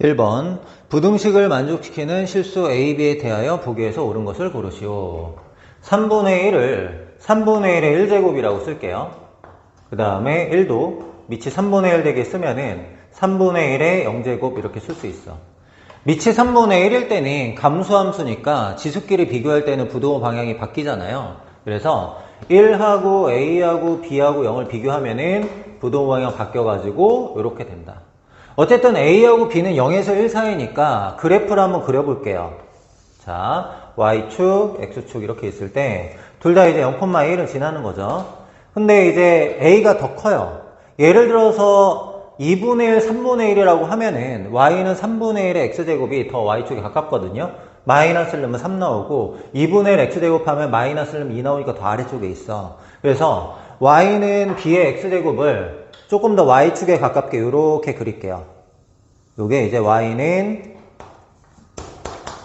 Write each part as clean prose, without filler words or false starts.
1번 부등식을 만족시키는 실수 A, B에 대하여 보기에서 옳은 것을 고르시오. 3분의 1을 3분의 1의 1제곱이라고 쓸게요. 그 다음에 1도 밑이 3분의 1 되게 쓰면은 3분의 1의 0제곱 이렇게 쓸 수 있어. 밑이 3분의 1일 때는 감수함수니까 지수끼리 비교할 때는 부등호 방향이 바뀌잖아요. 그래서 1하고 A하고 B하고 0을 비교하면은 부등호 방향 바뀌어가지고 이렇게 된다. 어쨌든 A하고 B는 0에서 1 사이니까 그래프를 한번 그려볼게요. 자, Y축, X축 이렇게 있을 때 둘 다 이제 0,1을 지나는 거죠. 근데 이제 A가 더 커요. 예를 들어서 2분의 1, 3분의 1이라고 하면은 Y는 3분의 1의 X제곱이 더 Y축에 가깝거든요. 마이너스를 넣으면 3 나오고 2분의 1 X제곱 하면 마이너스를 넣으면 2 나오니까 더 아래쪽에 있어. 그래서 Y는 B의 X제곱을 조금 더 Y축에 가깝게 이렇게 그릴게요. 요게 이제 Y는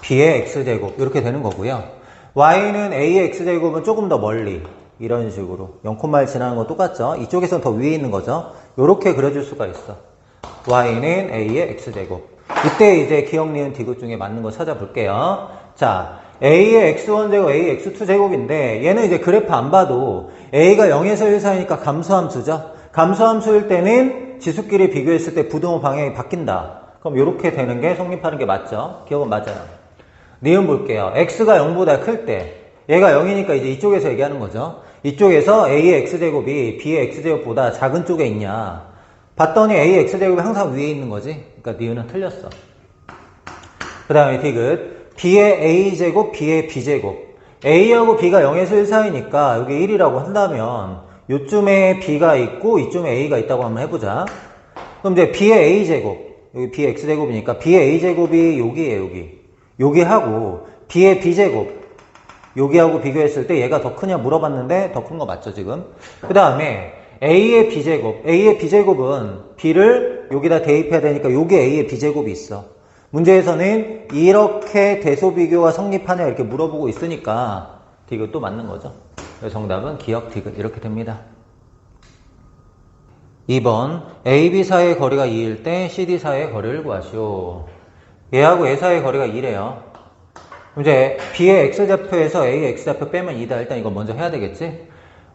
B의 X제곱 이렇게 되는 거고요. Y는 A의 X제곱은 조금 더 멀리 이런 식으로 0,1 지나는 거 똑같죠? 이쪽에서는 더 위에 있는 거죠? 요렇게 그려줄 수가 있어. Y는 A의 X제곱. 이때 이제 기억, 니은, 디귿 중에 맞는 거 찾아볼게요. 자, A의 X1제곱, A의 X2제곱인데 얘는 이제 그래프 안 봐도 A가 0에서 1 사이니까 감수함수죠? 감수함수일 때는 지수끼리 비교했을 때 부등호 방향이 바뀐다. 그럼 이렇게 되는 게 성립하는 게 맞죠? 기억은 맞아요. 니은 볼게요. X가 0보다 클 때 얘가 0이니까 이제 이쪽에서 얘기하는 거죠. 이쪽에서 A의 X제곱이 B의 X제곱보다 작은 쪽에 있냐. 봤더니 A의 X제곱이 항상 위에 있는 거지. 그러니까 니은은 틀렸어. 그 다음에 디귿. B의 A제곱, B의 B제곱. A하고 B가 0에서 1 사이니까 여기 1이라고 한다면 요쯤에 B가 있고 이쯤에 A가 있다고 한번 해보자. 그럼 이제 B의 A제곱. 여기 B의 X제곱이니까 B의 A제곱이 여기에요, 여기. 여기하고 B의 B제곱. 여기하고 비교했을 때 얘가 더 크냐 물어봤는데 더 큰 거 맞죠, 지금? 그 다음에 A의 B제곱. A의 B제곱은 B를 여기다 대입해야 되니까 여기 A의 B제곱이 있어. 문제에서는 이렇게 대소비교가 성립하냐 이렇게 물어보고 있으니까 디귿도 맞는 거죠. 그래서 정답은 기억 디귿 이렇게 됩니다. 2번 AB 사이의 거리가 2일 때 CD 사이의 거리를 구하시오. 얘하고 얘 사이의 거리가 2래요. 이제 B의 X좌표에서 A의 X좌표 빼면 2다. 일단 이거 먼저 해야 되겠지?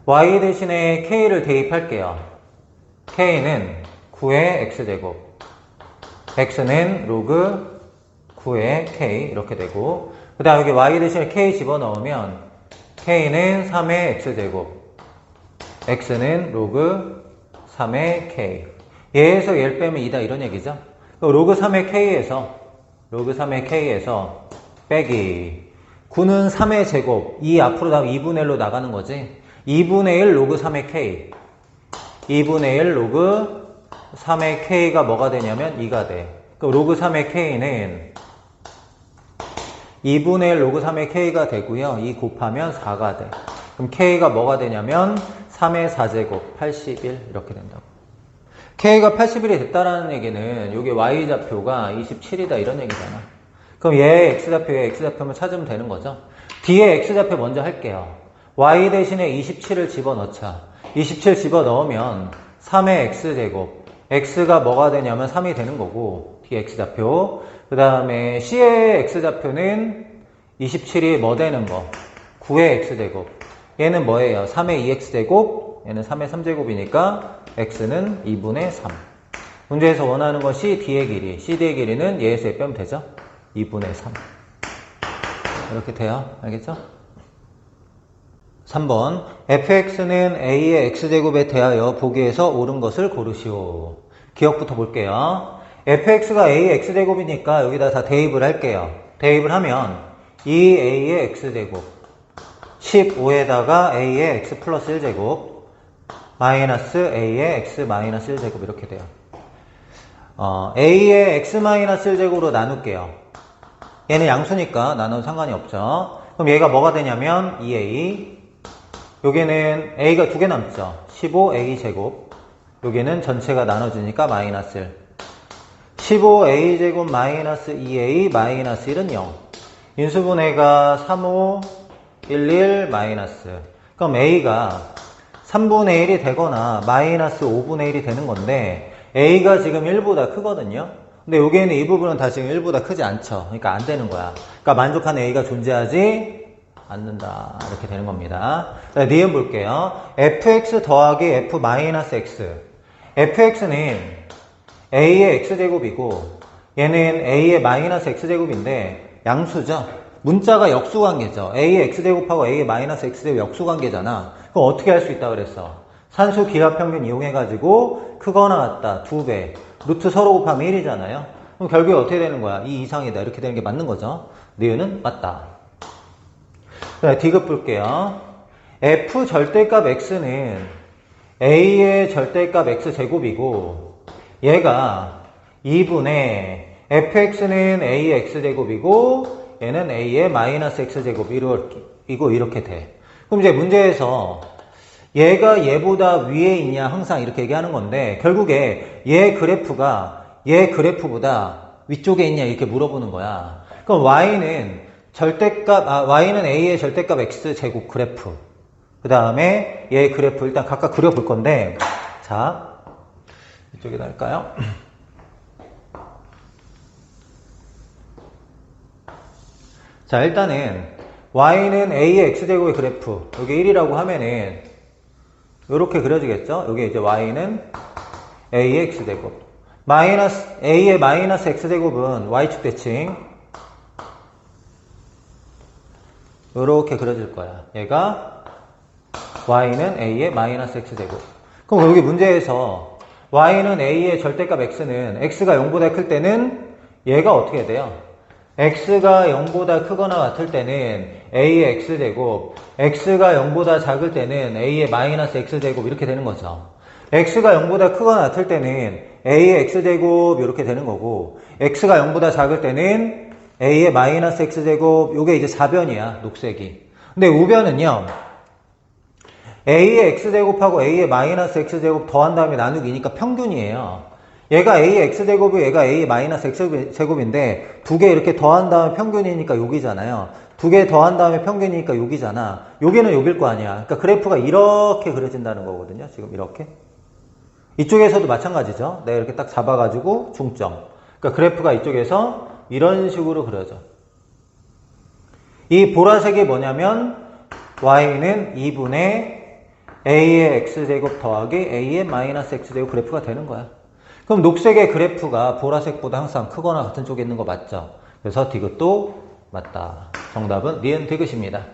Y 대신에 K를 대입할게요. K는 9의 X제곱, X는 로그 9의 K 이렇게 되고, 그 다음 여기 Y 대신에 K 집어넣으면 K는 3의 X제곱, X는 로그 3의 K. 얘에서 얘를 빼면 2다 이런 얘기죠. 로그 3의 K에서 빼기 9는 3의 제곱, 2 앞으로 나가면 2분의 1로 나가는 거지. 2분의 1 로그 3의 K, 2분의 1 로그 3의 K가 뭐가 되냐면 2가 돼. 그럼 로그 3의 K는 2분의 1 로그 3의 K가 되고요. 2 곱하면 4가 돼. 그럼 K가 뭐가 되냐면 3의 4제곱 81 이렇게 된다고. K가 81이 됐다라는 얘기는 여기 Y좌표가 27이다 이런 얘기잖아. 그럼 얘의 X좌표, 얘의 X좌표만 찾으면 되는 거죠. D의 X좌표 먼저 할게요. Y 대신에 27을 집어넣자. 27 집어넣으면 3의 X제곱. X가 뭐가 되냐면 3이 되는 거고, D X좌표. 그 다음에 C의 X좌표는 27이 뭐 되는 거? 9의 X제곱. 얘는 뭐예요? 3의 2X제곱. 얘는 3의 3제곱이니까 X는 2분의 3. 문제에서 원하는 건 CD의 길이. CD의 길이는 얘에서 빼면 되죠? 2분의 3. 이렇게 돼요. 알겠죠? 3번 fx는 a의 x제곱에 대하여 보기에서 옳은 것을 고르시오. 기억부터 볼게요. fx가 a의 x제곱이니까 여기다 다 대입을 할게요. 대입을 하면 2a의 x제곱 15에다가 a의 x 플러스 1제곱 마이너스 a의 x 마이너스 1제곱 이렇게 돼요. a의 x 마이너스 1제곱으로 나눌게요. 얘는 양수니까 나눠도 상관이 없죠. 그럼 얘가 뭐가 되냐면 2a, 여기는 a가 2개 남죠. 15a 제곱. 여기는 전체가 나눠지니까 마이너스 1. 15a 제곱 마이너스 2a 마이너스 1은 0. 인수분해가 3, 5, 1, 1 마이너스. 그럼 a가 3분의 1이 되거나 마이너스 5분의 1이 되는 건데 a가 지금 1보다 크거든요. 근데 여기에는 이 부분은 다 지금 1보다 크지 않죠. 그러니까 안 되는 거야. 그러니까 만족하는 A가 존재하지 않는다. 이렇게 되는 겁니다. 자, 니은 볼게요. fx 더하기 f-x. fx는 A의 x제곱이고 얘는 A의 마이너스 x제곱인데 양수죠. 문자가 역수관계죠. A의 x제곱하고 A의 마이너스 x제곱 역수관계잖아. 그럼 어떻게 할 수 있다 그랬어? 산수 기하평균 이용해가지고 크거나 같다 2배 루트 서로 곱하면 1이잖아요. 그럼 결국에 어떻게 되는 거야? 2 이상이다 이렇게 되는 게 맞는 거죠. 니은은 맞다. 자, D급 볼게요. f 절대값 x는 A의 절대값 x제곱이고 얘가 2분의 fx는 A의 x제곱이고 얘는 A의 마이너스 x제곱이고 이렇게 돼. 그럼 이제 문제에서 얘가 얘보다 위에 있냐 항상 이렇게 얘기하는 건데 결국에 얘 그래프보다 위쪽에 있냐 이렇게 물어보는 거야. 그럼 y는 y는 A의 절대값 x제곱 그래프 그 다음에 얘 그래프 일단 각각 그려볼 건데 자 이쪽에다 할까요? 자 일단은 y는 A의 x제곱의 그래프 여기 1이라고 하면은 이렇게 그려지겠죠? 여기 이제 y는 A의 x제곱 A의 마이너스 x제곱은 y축 대칭 이렇게 그려질 거야. 얘가 y는 A의 마이너스 x제곱. 그럼 여기 문제에서 y는 A의 절대값 x는 x가 0보다 클 때는 얘가 어떻게 돼요? x가 0보다 크거나 같을 때는 A의 x제곱, x가 0보다 작을 때는 A의 마이너스 x제곱 이렇게 되는 거죠. x가 0보다 크거나 같을 때는 A의 x제곱 이렇게 되는 거고 x가 0보다 작을 때는 A의 마이너스 x제곱 요게 이제 4변이야 녹색이. 근데 우변은요 A의 x제곱하고 A의 마이너스 x제곱 더한 다음에 나누기니까 평균이에요. 얘가 A의 x제곱이 얘가 A의 마이너스 x제곱인데 두 개 이렇게 더한 다음에 평균이니까 여기잖아요. 두 개 더한 다음에 평균이니까 여기잖아. 여기는 여길 거 아니야. 그러니까 그래프가 이렇게 그려진다는 거거든요. 지금 이렇게. 이쪽에서도 마찬가지죠. 내가 이렇게 딱 잡아가지고 중점. 그러니까 그래프가 이쪽에서 이런 식으로 그려져. 이 보라색이 뭐냐면 y는 2분의 A의 x제곱 더하기 A의 마이너스 x제곱 그래프가 되는 거야. 그럼 녹색의 그래프가 보라색보다 항상 크거나 같은 쪽에 있는 거 맞죠? 그래서 디귿도 맞다. 정답은 니은 디귿입니다.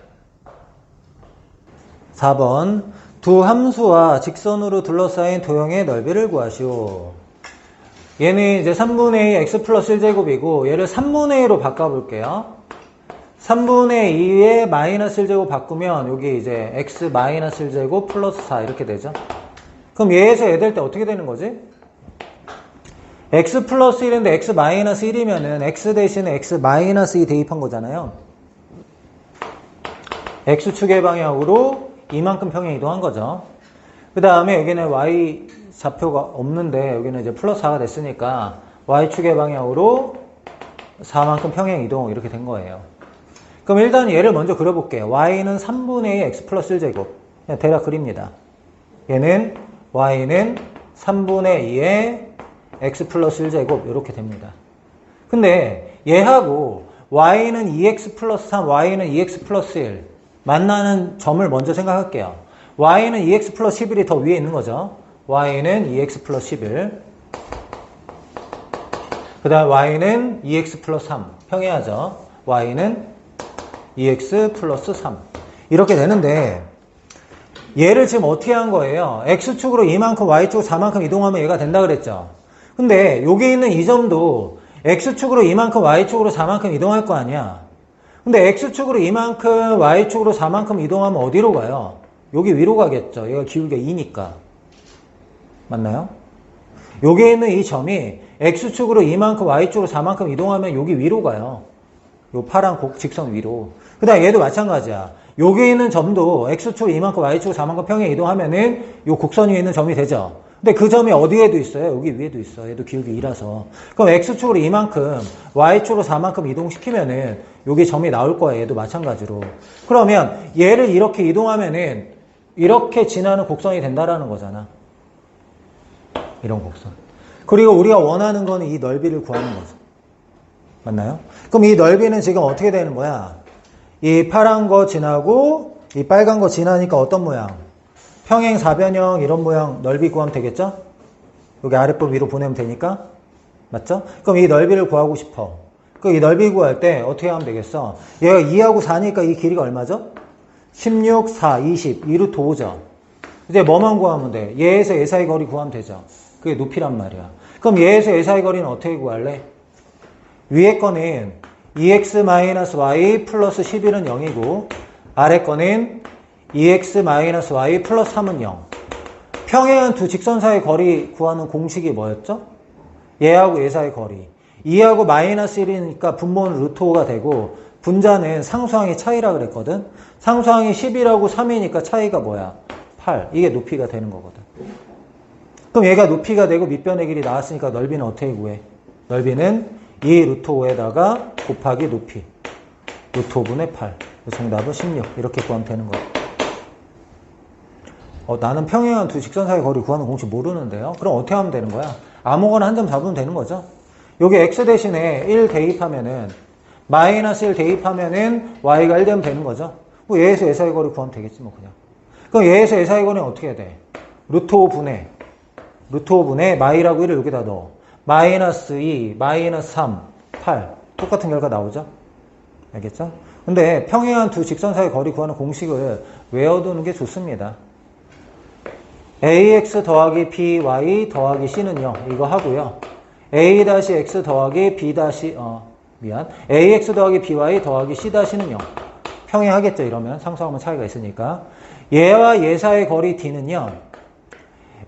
4번 두 함수와 직선으로 둘러싸인 도형의 넓이를 구하시오. 얘는 이제 3분의 2 x 플러스 1제곱이고 얘를 3분의 2로 바꿔볼게요. 3분의 2에 마이너스 1제곱 바꾸면 여기 이제 x 마이너스 1제곱 플러스 4 이렇게 되죠. 그럼 얘에서 얘 될 때 어떻게 되는 거지? x 플러스 1인데 x 마이너스 1이면은 x 대신에 x 마이너스 2 대입한 거잖아요. x축의 방향으로 이만큼 평행 이동한 거죠. 그 다음에 여기는 y 좌표가 없는데 여기는 이제 플러스 4가 됐으니까 y축의 방향으로 4만큼 평행 이동 이렇게 된 거예요. 그럼 일단 얘를 먼저 그려볼게요. y는 3분의 2 x 플러스 1제곱 그냥 대략 그립니다. 얘는 y는 3분의 2의 x 플러스 1제곱 이렇게 됩니다. 근데 얘하고 y는 2x 플러스 3, y는 2x 플러스 1 만나는 점을 먼저 생각할게요. y는 2x 플러스 11이 더 위에 있는 거죠. y는 2x 플러스 11 그 다음 y는 2x 플러스 3 평행하죠. y는 2x 플러스 3 이렇게 되는데 얘를 지금 어떻게 한 거예요? x축으로 이만큼 y축으로 4만큼 이동하면 얘가 된다 그랬죠. 근데 여기 있는 이 점도 x축으로 이만큼 y축으로 4만큼 이동할 거 아니야. 근데 x축으로 이만큼 y축으로 4만큼 이동하면 어디로 가요? 여기 위로 가겠죠. 얘가 기울기가 2니까. 맞나요? 여기 있는 이 점이 x축으로 이만큼 y축으로 4만큼 이동하면 여기 위로 가요. 요 파란 직선 위로. 그 다음 얘도 마찬가지야. 여기 있는 점도 x축으로 이만큼 y축으로 4만큼 평행 이동하면은 요 곡선 위에 있는 점이 되죠. 근데 그 점이 어디에도 있어요? 여기 위에도 있어. 얘도 기울기 2라서. 그럼 x축으로 이만큼 y축으로 4만큼 이동시키면은 여기 점이 나올 거야. 얘도 마찬가지로. 그러면 얘를 이렇게 이동하면은 이렇게 지나는 곡선이 된다라는 거잖아. 이런 곡선. 그리고 우리가 원하는 거는 이 넓이를 구하는 거죠. 맞나요? 그럼 이 넓이는 지금 어떻게 되는 거야? 이 파란 거 지나고 이 빨간 거 지나니까 어떤 모양? 평행 사변형 이런 모양 넓이 구하면 되겠죠? 여기 아랫부 위로 보내면 되니까. 맞죠? 그럼 이 넓이를 구하고 싶어. 그럼 이 넓이 구할 때 어떻게 하면 되겠어? 얘가 2하고 4니까 이 길이가 얼마죠? 16, 4, 20, 2루트 5죠. 이제 뭐만 구하면 돼? 얘에서 얘 사이 거리 구하면 되죠. 그게 높이란 말이야. 그럼 얘에서 얘 사이 거리는 어떻게 구할래? 위에 거는 2x-y 플러스 11은 0이고 아래 거는 2x-y 플러스 3은 0. 평행한 두 직선 사이 거리 구하는 공식이 뭐였죠? 얘하고 얘 사이 거리. 2하고 마이너스 1이니까 분모는 루트 5가 되고 분자는 상수항의 차이라 그랬거든. 상수항이 10이라고 3이니까 차이가 뭐야? 8. 이게 높이가 되는 거거든. 그럼 얘가 높이가 되고 밑변의 길이 나왔으니까 넓이는 어떻게 구해? 넓이는 2 루트 5에다가 곱하기 높이. 루트 5분의 8. 정답은 16. 이렇게 구하면 되는 거야. 나는 평행한 두 직선 사이 거리 구하는 공식 모르는데요. 그럼 어떻게 하면 되는 거야? 아무거나 한 점 잡으면 되는 거죠. 여기 x 대신에 1 대입하면은 마이너스 1 대입하면은 y가 1 되면 되는 거죠. 뭐 얘에서 얘 사이 거리 구하면 되겠지 뭐 그냥. 그럼 얘에서 얘 사이 거리는 어떻게 해야 돼? 루트 5분의 마이라고 1을 여기다 넣어. 마이너스 2, 마이너스 3, 8. 똑같은 결과 나오죠? 알겠죠? 근데 평행한 두 직선 사이 거리 구하는 공식을 외워두는 게 좋습니다. ax 더하기 by 더하기 c는 0. 이거 하고요. a-x 더하기 b- ax 더하기 by 더하기 c-는 0. 평행하겠죠, 이러면. 상수항은 차이가 있으니까. 얘와 얘 사이 거리 d는요.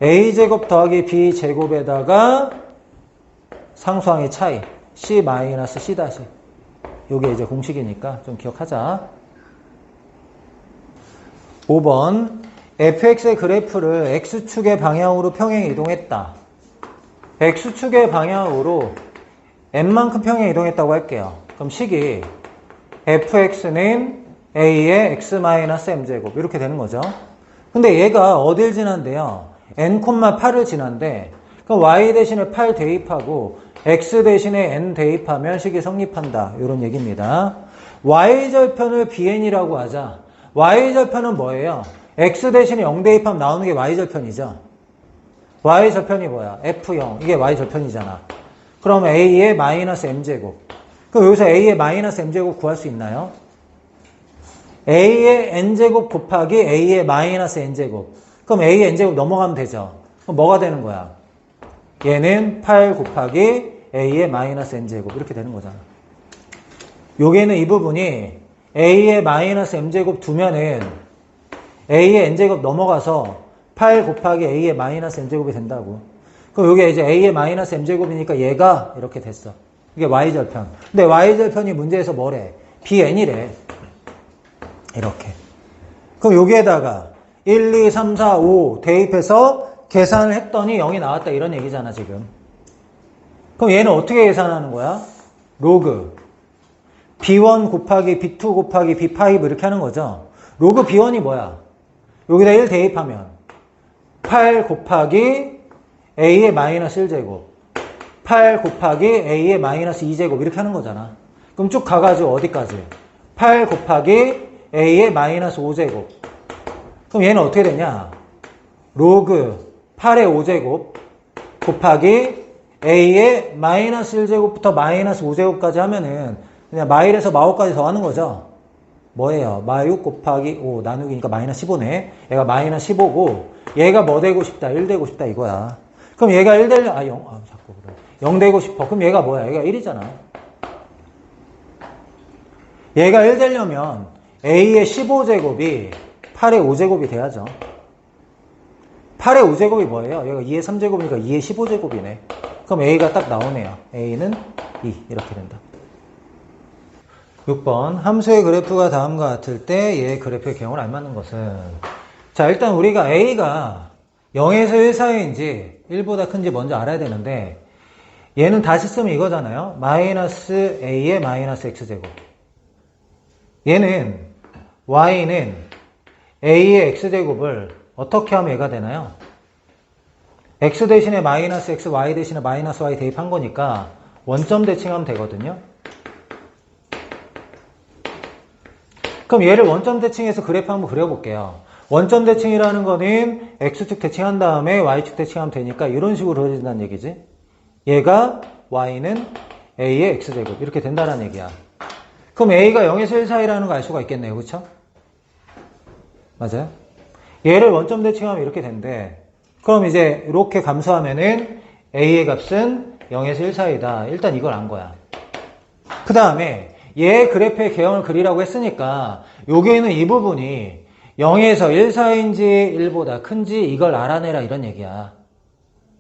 a제곱 더하기 b제곱에다가 상수항의 차이 c-c'. 요게 이제 공식이니까 좀 기억하자. 5번 fx의 그래프를 x축의 방향으로 평행 이동했다. x축의 방향으로 n만큼 평행 이동했다고 할게요. 그럼 식이 fx는 a의 x-m제곱 이렇게 되는 거죠. 근데 얘가 어딜 지난대요? n,8을 지난대. 그럼 y 대신에 8 대입하고 x 대신에 n 대입하면 식이 성립한다. 이런 얘기입니다. y절편을 bn이라고 하자. y절편은 뭐예요? x 대신에 0 대입하면 나오는 게 y절편이죠. y절편이 뭐야? f0. 이게 y절편이잖아. 그럼 a의 마이너스 m제곱. 그럼 여기서 a의 마이너스 m제곱 구할 수 있나요? a의 n제곱 곱하기 a의 마이너스 n제곱. 그럼 a의 n제곱 넘어가면 되죠. 그럼 뭐가 되는 거야? 얘는 8 곱하기 a의 마이너스 n제곱. 이렇게 되는 거잖아. 여기에는 이 부분이 a의 마이너스 m제곱 두면은 a의 n제곱 넘어가서 8 곱하기 a의 마이너스 n제곱이 된다고. 그럼 여기 이제 a의 마이너스 m제곱이니까 얘가 이렇게 됐어. 이게 y절편. 근데 y절편이 문제에서 뭐래? bn이래. 이렇게. 그럼 여기에다가 1, 2, 3, 4, 5 대입해서 계산을 했더니 0이 나왔다. 이런 얘기잖아, 지금. 그럼 얘는 어떻게 계산하는 거야? 로그 b1 곱하기 b2 곱하기 b5 이렇게 하는 거죠. 로그 b1이 뭐야? 여기다 1 대입하면 8 곱하기 a의 마이너스 1제곱 8 곱하기 a의 마이너스 2제곱 이렇게 하는 거잖아. 그럼 쭉 가가지고 어디까지? 8 곱하기 a의 마이너스 5제곱. 그럼 얘는 어떻게 되냐? 로그 8의 5제곱 곱하기 a의 마이너스 1제곱부터 마이너스 5제곱까지 하면은 그냥 마일에서 마오까지 더하는 거죠. 뭐예요? 마6 곱하기 5 나누기니까 마이너스 15네. 얘가 마이너스 15고 얘가 뭐 되고 싶다? 1 되고 싶다 이거야. 그럼 얘가 1 되려 0 되고 싶어. 그럼 얘가 뭐야? 얘가 1이잖아. 얘가 1 되려면 a의 15제곱이 8의 5제곱이 돼야죠. 8의 5제곱이 뭐예요? 얘가 2의 3제곱이니까 2의 15제곱이네. 그럼 a가 딱 나오네요. a는 2 이렇게 된다. 6번 함수의 그래프가 다음과 같을 때 얘의 그래프의 경우를 알맞는 것은 자 일단 우리가 a가 0에서 1 사이인지 1보다 큰지 먼저 알아야 되는데 얘는 다시 쓰면 이거잖아요. 마이너스 a의 마이너스 x제곱. 얘는 y는 a의 x제곱을 어떻게 하면 얘가 되나요? x 대신에 마이너스 x, y 대신에 마이너스 y 대입한 거니까 원점 대칭하면 되거든요. 그럼 얘를 원점 대칭해서 그래프 한번 그려볼게요. 원점 대칭이라는 거는 x축 대칭한 다음에 y축 대칭하면 되니까 이런 식으로 그려진다는 얘기지. 얘가 y는 a의 x제곱 이렇게 된다는 얘기야. 그럼 a가 0에서 1 사이라는 거 알 수가 있겠네요. 그쵸? 맞아요? 얘를 원점 대칭하면 이렇게 된대. 그럼 이제 이렇게 감수하면은 a의 값은 0에서 1 사이다. 일단 이걸 안 거야. 그 다음에 얘 그래프의 개형을 그리라고 했으니까 여기에는 이 부분이 0에서 1 사이인지 1보다 큰지 이걸 알아내라 이런 얘기야.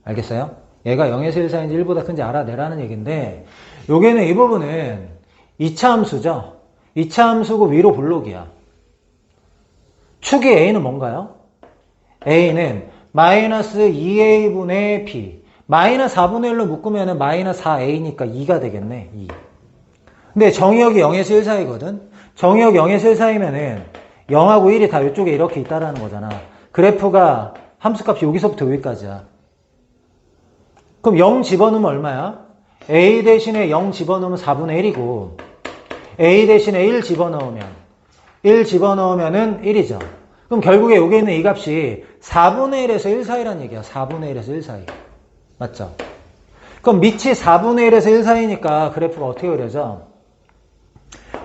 알겠어요? 얘가 0에서 1 사이인지 1보다 큰지 알아내라는 얘기인데 여기에는 이 부분은 2차 함수죠. 2차 함수고 위로 볼록이야. 축이 a는 뭔가요? a는 마이너스 2a분의 b 마이너스 4분의 1로 묶으면 마이너스 4a니까 2가 되겠네. 2. 근데 정의역이 0에서 1 사이거든. 정의역 0에서 1 사이면은 0하고 1이 다 이쪽에 이렇게 있다라는 거잖아. 그래프가 함수값이 여기서부터 여기까지야. 그럼 0 집어넣으면 얼마야? a 대신에 0 집어넣으면 4분의 1이고 a 대신에 1 집어넣으면은 1이죠. 그럼 결국에 여기 있는 이 값이 4분의 1에서 1 사이란 얘기야. 4분의 1에서 1 사이. 맞죠? 그럼 밑이 4분의 1에서 1 사이니까 그래프가 어떻게 그려져?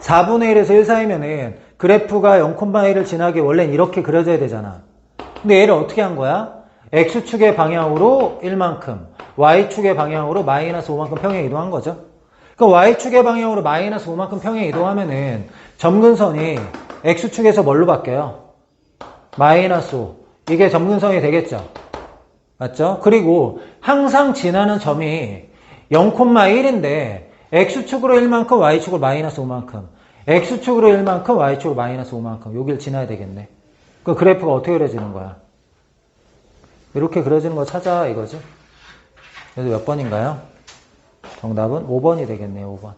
4분의 1에서 1 사이면은 그래프가 0,1을 지나게 원래는 이렇게 그려져야 되잖아. 근데 얘를 어떻게 한 거야? x축의 방향으로 1만큼, y축의 방향으로 마이너스 5만큼 평행 이동한 거죠. 그럼 y축의 방향으로 마이너스 5만큼 평행 이동하면은 점근선이 x축에서 뭘로 바뀌어요? 마이너스 5. 이게 점근선이 되겠죠. 맞죠? 그리고 항상 지나는 점이 0,1인데 x축으로 1만큼, y축으로 마이너스 5만큼. x축으로 1만큼, y축으로 마이너스 5만큼. 여길 지나야 되겠네. 그 그래프가 어떻게 그려지는 거야? 이렇게 그려지는 거 찾아 이거지. 그래서 몇 번인가요? 정답은 5번이 되겠네요. 5번.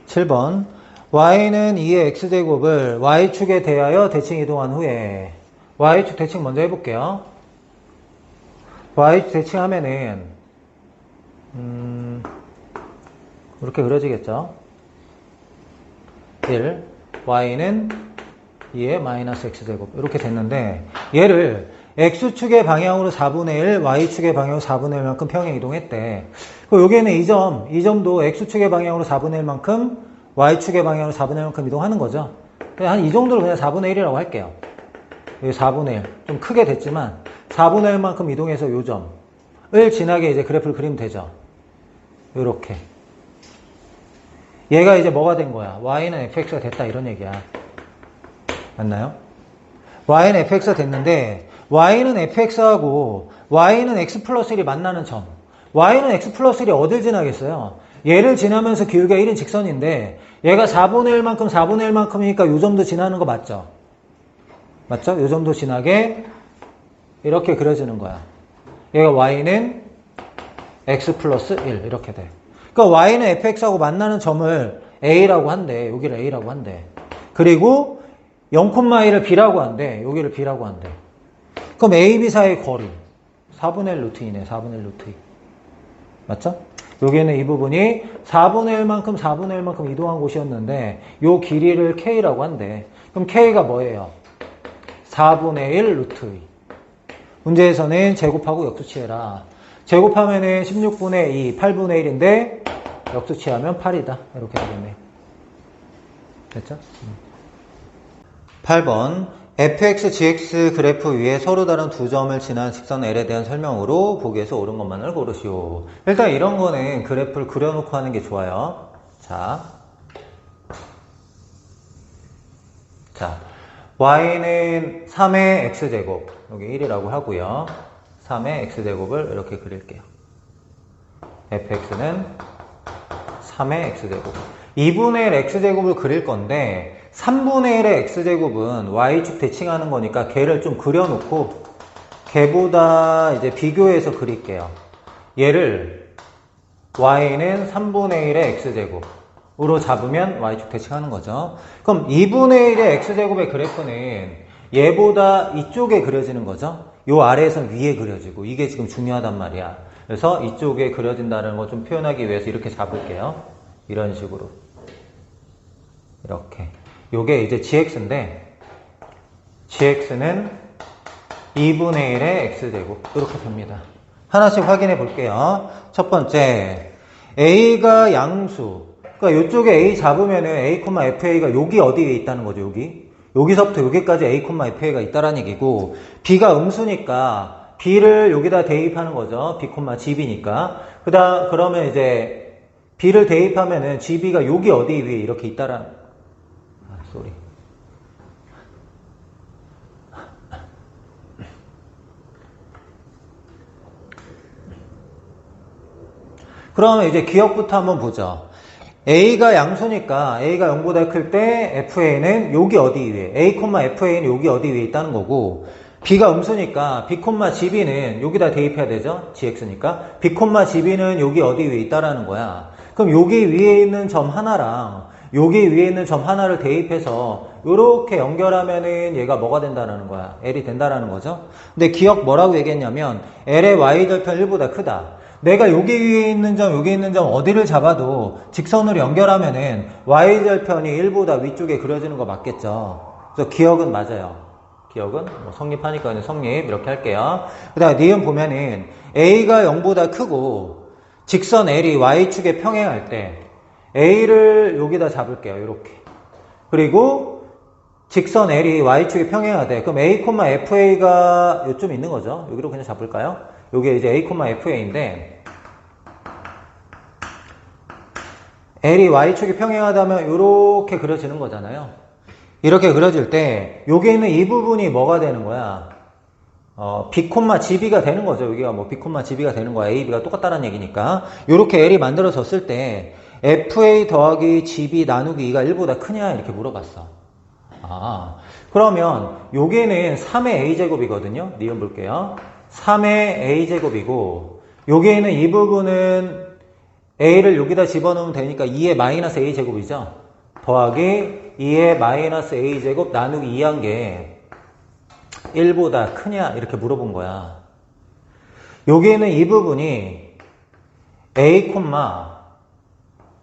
7번. y는 2의 x제곱을 y축에 대하여 대칭 이동한 후에 y축 대칭 먼저 해볼게요. y축 대칭하면은 이렇게 그려지겠죠. 1. y는 2의 마이너스 x제곱 이렇게 됐는데 얘를 x축의 방향으로 4분의 1, y축의 방향으로 4분의 1만큼 평행 이동했대. 여기에는 이 점도 x축의 방향으로 4분의 1만큼, y축의 방향으로 4분의 1만큼 이동하는 거죠. 한 이 정도로 그냥 4분의 1이라고 할게요. 여기 4분의 1. 좀 크게 됐지만 4분의 1만큼 이동해서 요 점을 지나게 이제 그래프를 그리면 되죠. 요렇게. 얘가 이제 뭐가 된 거야? y는 fx가 됐다 이런 얘기야. 맞나요? y는 fx가 됐는데 y는 fx하고 y는 x 플러스 1이 만나는 점. y는 x 플러스 1이 어딜 지나겠어요? 얘를 지나면서 기울기가 1인 직선인데 얘가 4분의 1만큼 4분의 1만큼이니까 요 점도 지나는 거 맞죠? 맞죠? 요 점도 지나게 이렇게 그려지는 거야. 얘가 y는 x 플러스 1 이렇게 돼. 그러니까 y는 fx하고 만나는 점을 a라고 한대. 여기를 a라고 한대. 그리고 0,1을 b라고 한대. 여기를 b라고 한대. 그럼 a, b 사이의 거리 4분의 1 루트 2네. 4분의 1 루트 2. 맞죠? 여기에는 이 부분이 4분의 1만큼 4분의 1만큼 이동한 곳이었는데 요 길이를 k라고 한대. 그럼 k가 뭐예요? 4분의 1 루트 2. 문제에서는 제곱하고 역수치해라. 제곱하면은 16분의 2, 8분의 1인데 역수치하면 8이다. 이렇게 되겠네. 됐죠? 8번. fx, gx 그래프 위에 서로 다른 두 점을 지난 직선 L에 대한 설명으로 보기에서 옳은 것만을 고르시오. 일단 이런 거는 그래프를 그려놓고 하는 게 좋아요. 자, y는 3의 x제곱, 여기 1이라고 하고요. 3의 x제곱을 이렇게 그릴게요. fx는 3의 x제곱. 2분의 1 x제곱을 그릴 건데 3분의 1의 x제곱은 y축 대칭하는 거니까 걔를 좀 그려놓고 걔보다 이제 비교해서 그릴게요. 얘를 y는 3분의 1의 x제곱으로 잡으면 y축 대칭하는 거죠. 그럼 2분의 1의 x제곱의 그래프는 얘보다 이쪽에 그려지는 거죠. 요 아래에선 위에 그려지고 이게 지금 중요하단 말이야. 그래서 이쪽에 그려진다는 거 좀 표현하기 위해서 이렇게 잡을게요. 이런 식으로. 이렇게. 요게 이제 gx인데 gx는 2분의 1의 x제곱 이렇게 됩니다. 하나씩 확인해 볼게요. 첫 번째 a가 양수. 그러니까 이쪽에 a 잡으면은 a, fa가 여기 어디에 있다는 거죠. 여기서부터 여기까지 a, fa가 있다라는 얘기고 b가 음수니까 b를 여기다 대입하는 거죠. b, gb니까. 그러면 이제 b를 대입하면은 gb가 여기 어디 위에 이렇게 있다라는 쏘리. 그러면 이제 기억부터 한번 보죠. a가 양수니까 a가 0보다 클 때 fa는 여기 어디 위에 a, fa는 여기 어디 위에 있다는 거고 b가 음수니까 b, gb는 여기다 대입해야 되죠. gx니까 b, gb는 여기 어디 위에 있다라는 거야. 그럼 여기 위에 있는 점 하나랑 여기 위에 있는 점 하나를 대입해서 이렇게 연결하면은 얘가 뭐가 된다는 거야. L이 된다라는 거죠. 근데 기억 뭐라고 얘기했냐면 L의 y절편 1보다 크다. 내가 여기 위에 있는 점, 여기 있는 점 어디를 잡아도 직선으로 연결하면은 y절편이 1보다 위쪽에 그려지는 거 맞겠죠. 그래서 기억은 맞아요. 기억은 뭐 성립하니까 그냥 성립 이렇게 할게요. 그 다음에 니은 보면은 a가 0보다 크고 직선 L이 y축에 평행할 때 A를 여기다 잡을게요. 이렇게. 그리고 직선 L이 Y축에 평행하되 그럼 A, FA가 요쯤 있는 거죠. 여기로 그냥 잡을까요? 요게 이제 A, FA인데 L이 Y축에 평행하다면 이렇게 그려지는 거잖아요. 이렇게 그려질 때 여기 있는 이 부분이 뭐가 되는 거야? B, GB가 되는 거죠. 여기가 뭐 B, GB가 되는 거야. A, B가 똑같다는 얘기니까. 이렇게 L이 만들어졌을 때 FA 더하기 GB 나누기 2가 1보다 크냐 이렇게 물어봤어. 그러면 여기는 3의 A제곱이거든요. 니은 볼게요. 3의 A제곱이고 여기에는 이 부분은 A를 여기다 집어넣으면 되니까 2의 마이너스 A제곱이죠. 더하기 2의 마이너스 A제곱 나누기 2한 게 1보다 크냐 이렇게 물어본 거야. 여기에는 이 부분이 A,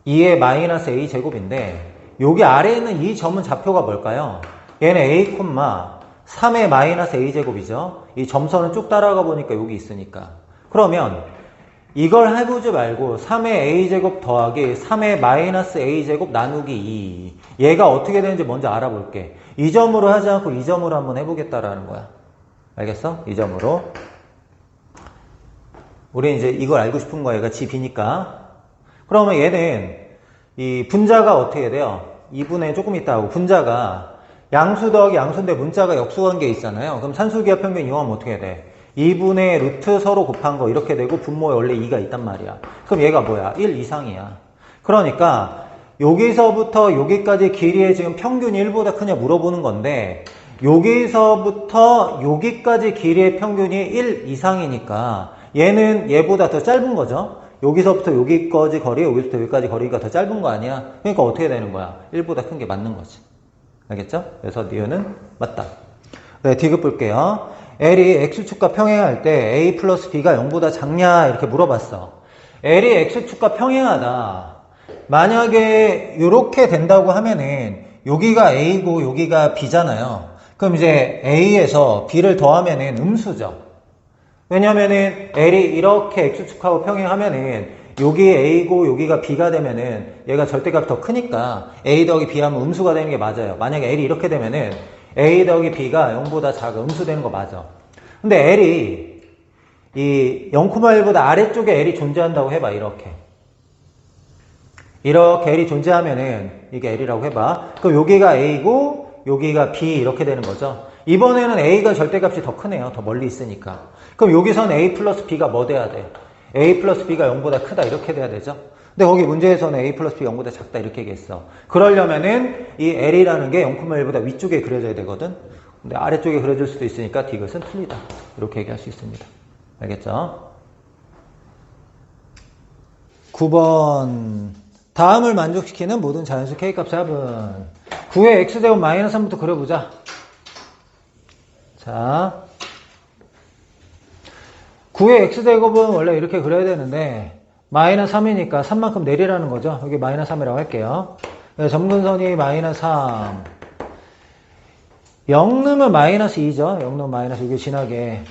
2의 마이너스 a 제곱인데 여기 아래에 있는 이 점은 좌표가 뭘까요? 얘는 a, 3의 마이너스 a 제곱이죠. 이 점선은 쭉 따라가 보니까 여기 있으니까. 그러면 이걸 해보지 말고 3의 a 제곱 더하기 3의 마이너스 a 제곱 나누기 2 얘가 어떻게 되는지 먼저 알아볼게. 이 점으로 하지 않고 이 점으로 한번 해보겠다라는 거야. 알겠어? 이 점으로. 우리 이제 이걸 알고 싶은 거야. 얘가 GB니까. 그러면 얘는 이 분자가 어떻게 돼요? 2분의 조금 있다 하고 분자가 양수 더하기 양수인데 문자가 역수관계 있잖아요. 그럼 산수기하 평균 이용하면 어떻게 돼? 2분의 루트 서로 곱한 거 이렇게 되고 분모에 원래 2가 있단 말이야. 그럼 얘가 뭐야? 1 이상이야. 그러니까 여기서부터 여기까지 길이의 지금 평균이 1보다 크냐 물어보는 건데 여기서부터 여기까지 길이의 평균이 1 이상이니까 얘는 얘보다 더 짧은 거죠. 여기서부터 여기까지 거리, 여기서부터 여기까지 거리가 더 짧은 거 아니야? 그러니까 어떻게 되는 거야? 1보다 큰 게 맞는 거지. 알겠죠? 그래서 니은은 맞다. 네, 디귿 볼게요. L이 X축과 평행할 때 A 플러스 B가 0보다 작냐? 이렇게 물어봤어. L이 X축과 평행하다. 만약에 이렇게 된다고 하면은 여기가 A고 여기가 B잖아요. 그럼 이제 A에서 B를 더하면은 음수죠. 왜냐면은 L이 이렇게 X축하고 평행하면은 여기 A고 여기가 B가 되면은 얘가 절대값이 더 크니까 A 더하기 B 하면 음수가 되는 게 맞아요. 만약에 L이 이렇게 되면은 A 더하기 B가 0보다 작아 음수 되는 거 맞아. 근데 L이 이 0,1보다 아래쪽에 L이 존재한다고 해봐. 이렇게 L이 존재하면은 이게 L이라고 해봐. 그럼 여기가 A고 여기가 B 이렇게 되는 거죠. 이번에는 A가 절대값이 더 크네요. 더 멀리 있으니까. 그럼 여기서는 A 플러스 B가 뭐 돼야 돼? A 플러스 B가 0보다 크다 이렇게 돼야 되죠. 근데 거기 문제에서는 A 플러스 B가 0보다 작다 이렇게 얘기했어. 그러려면은 이 L이라는 게 0,1보다 위쪽에 그려져야 되거든. 근데 아래쪽에 그려질 수도 있으니까 디귿은 틀리다. 이렇게 얘기할 수 있습니다. 알겠죠? 9번 다음을 만족시키는 모든 자연수 K값의 합은 9의 X제곱 마이너스 3부터 그려보자. 자, 9의 x제곱은 원래 이렇게 그려야 되는데 마이너스 3이니까 3만큼 내리라는 거죠. 여기 마이너스 3이라고 할게요. 점근선이 마이너스 3. 0 넣으면 마이너스 2죠. 0 넣으면 마이너스 이게 진하게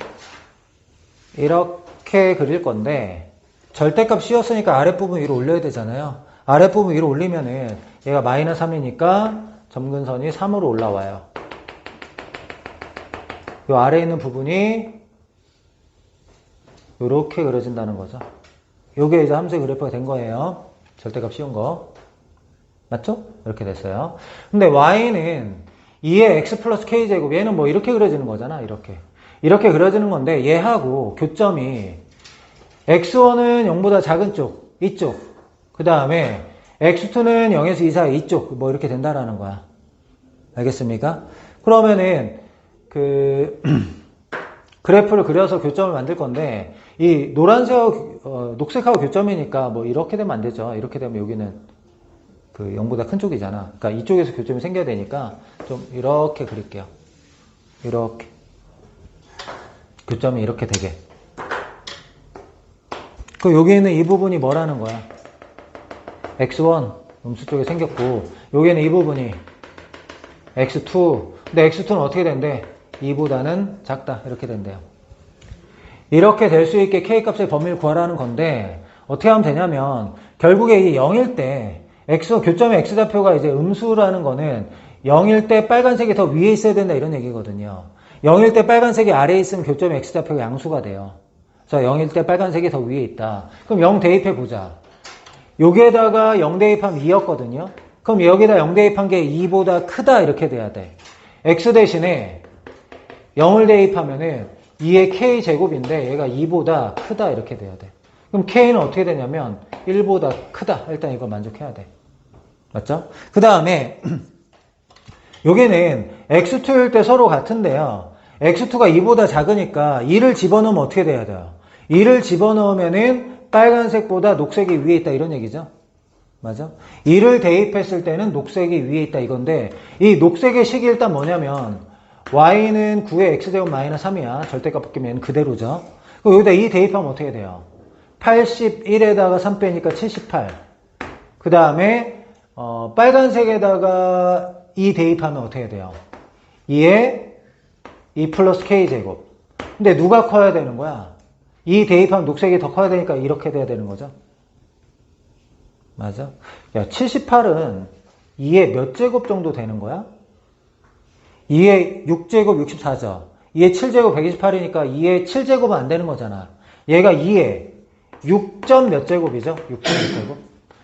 이렇게 그릴 건데 절대값 씌웠으니까 아랫부분 위로 올려야 되잖아요. 아랫부분 위로 올리면은 얘가 마이너스 3이니까 점근선이 3으로 올라와요. 이 아래에 있는 부분이 이렇게 그려진다는 거죠. 요게 이제 함수의 그래프가 된 거예요. 절대값 씌운 거. 맞죠? 이렇게 됐어요. 근데 y는 2의 x 플러스 k제곱, 얘는 뭐 이렇게 그려지는 거잖아. 이렇게 그려지는 건데 얘하고 교점이 x1은 0보다 작은 쪽, 이쪽, 그 다음에 x2는 0에서 2 사이 이쪽, 뭐 이렇게 된다라는 거야. 알겠습니까? 그러면은 그래프를 그려서 교점을 만들 건데 이 노란색하고 녹색하고 교점이니까 뭐 이렇게 되면 안 되죠. 이렇게 되면 여기는 0보다 큰 쪽이잖아. 그러니까 이쪽에서 교점이 생겨야 되니까 좀 이렇게 그릴게요. 이렇게 교점이 이렇게 되게. 그 여기 있는 이 부분이 뭐라는 거야? x1 음수 쪽에 생겼고 여기는 이 부분이 x2. 근데 x2는 어떻게 된대? 2보다는 작다. 이렇게 된대요. 이렇게 될 수 있게 k값의 범위를 구하라는 건데 어떻게 하면 되냐면 결국에 이 0일 때 교점의 x좌표가 이제 음수라는 거는 0일 때 빨간색이 더 위에 있어야 된다 이런 얘기거든요. 0일 때 빨간색이 아래에 있으면 교점의 x좌표가 양수가 돼요. 그래서 0일 때 빨간색이 더 위에 있다. 그럼 0 대입해 보자. 여기에다가 0 대입하면 2였거든요. 그럼 여기다 0 대입한 게 2보다 크다 이렇게 돼야 돼. x 대신에 0을 대입하면은 2의 k제곱인데 얘가 2보다 크다 이렇게 돼야 돼. 그럼 k는 어떻게 되냐면 1보다 크다. 일단 이거 만족해야 돼. 맞죠? 그 다음에 여기는 x2일 때 서로 같은데요. x2가 2보다 작으니까 2를 집어넣으면 어떻게 돼야 돼요? 2를 집어넣으면은 빨간색보다 녹색이 위에 있다 이런 얘기죠. 맞아? 2를 대입했을 때는 녹색이 위에 있다 이건데 이 녹색의 식이 일단 뭐냐면 y는 9의 x제곱 마이너스 3이야. 절대값 바뀌면 그대로죠. 그럼 여기다 2 대입하면 어떻게 돼요? 81에다가 3 빼니까 78. 그 다음에 빨간색에다가 2 대입하면 어떻게 돼요? 2에 2 플러스 k제곱. 근데 누가 커야 되는 거야? 2 대입하면 녹색이 더 커야 되니까 이렇게 돼야 되는 거죠. 맞아? 야, 78은 2의 몇 제곱 정도 되는 거야? 2의 6제곱 64죠. 2의 7제곱 128이니까 2의 7제곱은 안 되는 거잖아. 얘가 2의 6점 몇 제곱이죠? 6점 몇 제곱.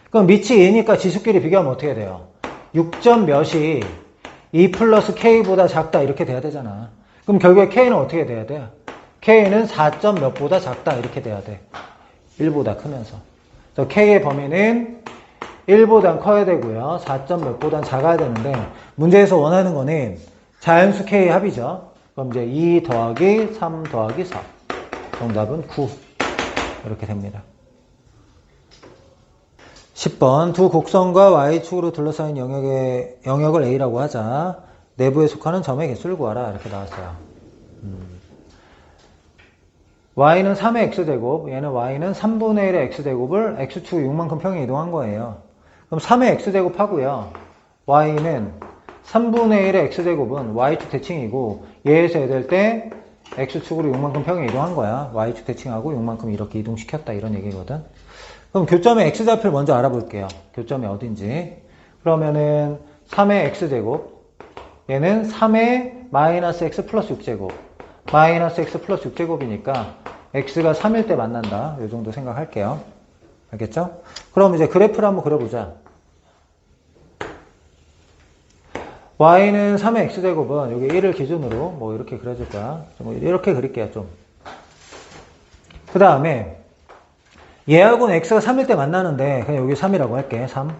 그럼 밑이 2니까 지수끼리 비교하면 어떻게 돼요? 6점 몇이 2 플러스 k보다 작다 이렇게 돼야 되잖아. 그럼 결국에 k는 어떻게 돼야 돼? k는 4점 몇보다 작다 이렇게 돼야 돼. 1보다 크면서. 그래서 k의 범위는 1보단 커야 되고요. 4점 몇보단 작아야 되는데 문제에서 원하는 거는 자연수 k의 합이죠. 그럼 이제 2 더하기 3 더하기 4. 정답은 9. 이렇게 됩니다. 10번 두 곡선과 y축으로 둘러싸인 영역을 A라고 하자. 내부에 속하는 점의 개수를 구하라. 이렇게 나왔어요. y는 3의 x제곱, 얘는 y는 3분의 1의 x제곱을 x축 6만큼 평에 이동한 거예요. 그럼 3의 x제곱 하고요. y는 3분의 1의 x제곱은 y축 대칭이고 얘에서 얘될 때 x축으로 6만큼 평에 이동한 거야. y축 대칭하고 6만큼 이렇게 이동시켰다 이런 얘기거든. 그럼 교점의 x좌표를 먼저 알아볼게요. 교점이 어딘지. 그러면은 3의 x제곱, 얘는 3의 마이너스 x 플러스 6제곱, 마이너스 x 플러스 6제곱이니까 x가 3일 때 만난다. 이 정도 생각할게요. 알겠죠? 그럼 이제 그래프를 한번 그려보자. y는 3의 x제곱은 여기 1을 기준으로 뭐 이렇게 그려줄 거야. 좀 이렇게 그릴게요, 좀. 그 다음에 얘하고는 x가 3일 때 만나는데 그냥 여기 3이라고 할게. 3.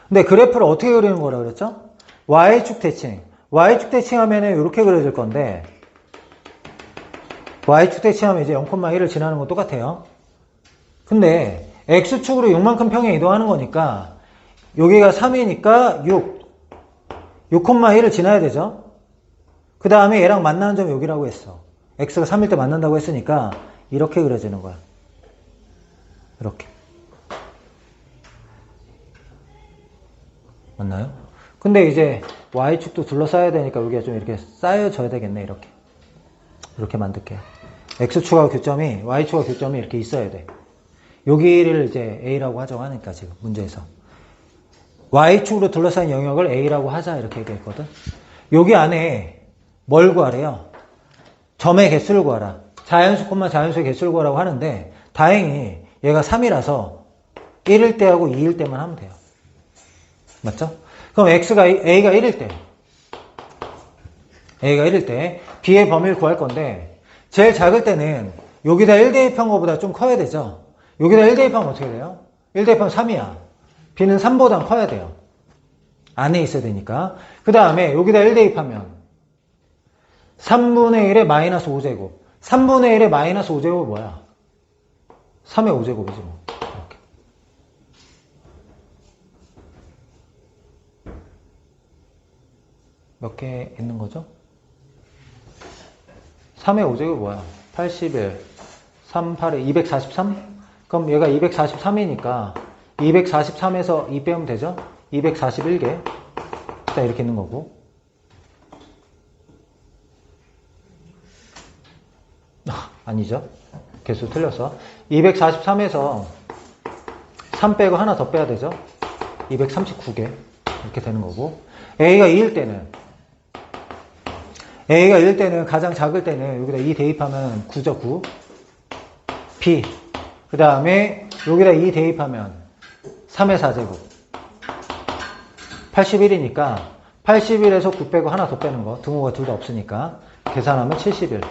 근데 그래프를 어떻게 그리는 거라 그랬죠? y축 대칭. y축 대칭하면은 이렇게 그려질 건데 y축 대칭하면 이제 0,1을 지나는 건 똑같아요. 근데 x축으로 6만큼 평에 이동하는 거니까 여기가 3이니까 6,1을 지나야 되죠. 그 다음에 얘랑 만나는 점이 여기라고 했어. x가 3일 때 만난다고 했으니까 이렇게 그려지는 거야. 이렇게. 맞나요? 근데 이제 y축도 둘러싸야 되니까 여기가 좀 이렇게 쌓여져야 되겠네. 이렇게. 이렇게 만들게요. x축하고 교점이, y축하고 교점이 이렇게 있어야 돼. 여기를 이제 a라고 하자고 하니까 지금 문제에서. y축으로 둘러싸인 영역을 a라고 하자 이렇게 얘기했거든. 여기 안에 뭘 구하래요? 점의 개수를 구하라. 자연수, 자연수의 개수를 구하라고 하는데 다행히 얘가 3이라서 1일 때하고 2일 때만 하면 돼요. 맞죠? 그럼 A가 1일 때 B의 범위를 구할 건데 제일 작을 때는 여기다 1 대입한 것보다 좀 커야 되죠? 여기다 1 대입하면 어떻게 돼요? 1 대입하면 3이야. B는 3보다 커야 돼요. 안에 있어야 되니까. 그 다음에 여기다 1 대입하면 3분의 1의 마이너스 5제곱. 3분의 1의 마이너스 5제곱은 뭐야? 3의 5제곱이지 뭐. 이렇게. 몇 개 있는 거죠? 3의 5제곱이 뭐야? 81, 3, 8에 243? 그럼 얘가 243이니까 243에서 2 빼면 되죠? 241개. 일단 이렇게 있는 거고. 아니죠. 개수 틀렸어. 243에서 3 빼고 하나 더 빼야 되죠. 239개. 이렇게 되는 거고. A가 2일 때는 가장 작을 때는 여기다 2 대입하면 9죠. 9. B. 그 다음에 여기다 2 대입하면 3의 4제곱. 81이니까 81에서 9 빼고 하나 더 빼는 거. 등호가 둘 다 없으니까. 계산하면 71.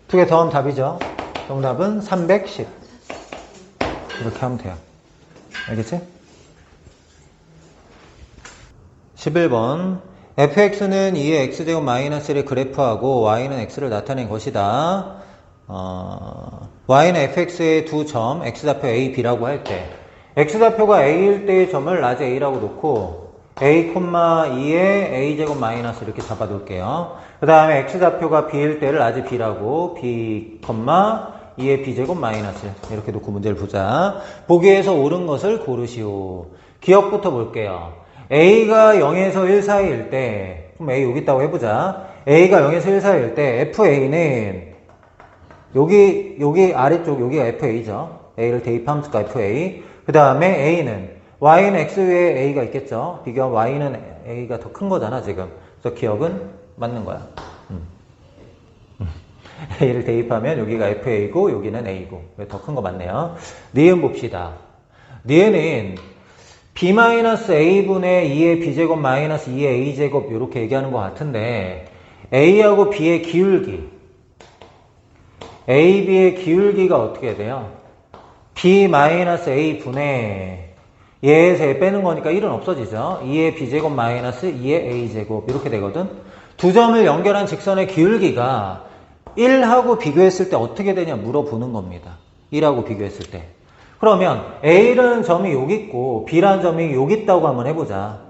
두 개 더하면 답이죠. 정답은 310. 이렇게 하면 돼요. 알겠지? 11번. fx는 2의 x제곱 마이너스를 그래프하고 y는 x를 나타낸 것이다. y는 fx의 두 점, x좌표 a, b라고 할 때 x좌표가 a일 때의 점을 낮에 a라고 놓고 a, 2의 a제곱 마이너스 이렇게 잡아 놓을게요. 그 다음에 x좌표가 b일 때를 낮에 b라고 b, 2의 b제곱 마이너스 이렇게 놓고 문제를 보자. 보기에서 옳은 것을 고르시오. 기억부터 볼게요. a가 0에서 1 사이일 때, 그럼 a 여기 있다고 해보자. a가 0에서 1 사이일 때 fa는 여기 아래쪽 여기가 fa죠. a를 대입하면 fa. 그 다음에 a는 y는 x 위에 a가 있겠죠. 비교하면 y는 a가 더 큰 거잖아 지금. 그래서 기억은 맞는 거야. a를 대입하면 여기가 fa고 여기는 a고 더 큰 거 맞네요. 니은 봅시다. 니은은 b-a분의 2의 b제곱 마이너스 2의 a제곱 이렇게 얘기하는 것 같은데 a하고 b의 기울기 a, b의 기울기가 어떻게 돼요? b-a분의 얘에서 얘 빼는 거니까 1은 없어지죠. 2의 b제곱 마이너스 2의 a제곱 이렇게 되거든. 두 점을 연결한 직선의 기울기가 1하고 비교했을 때 어떻게 되냐 물어보는 겁니다. 1하고 비교했을 때. 그러면 A라는 점이 여기 있고 B라는 점이 여기 있다고 한번 해보자.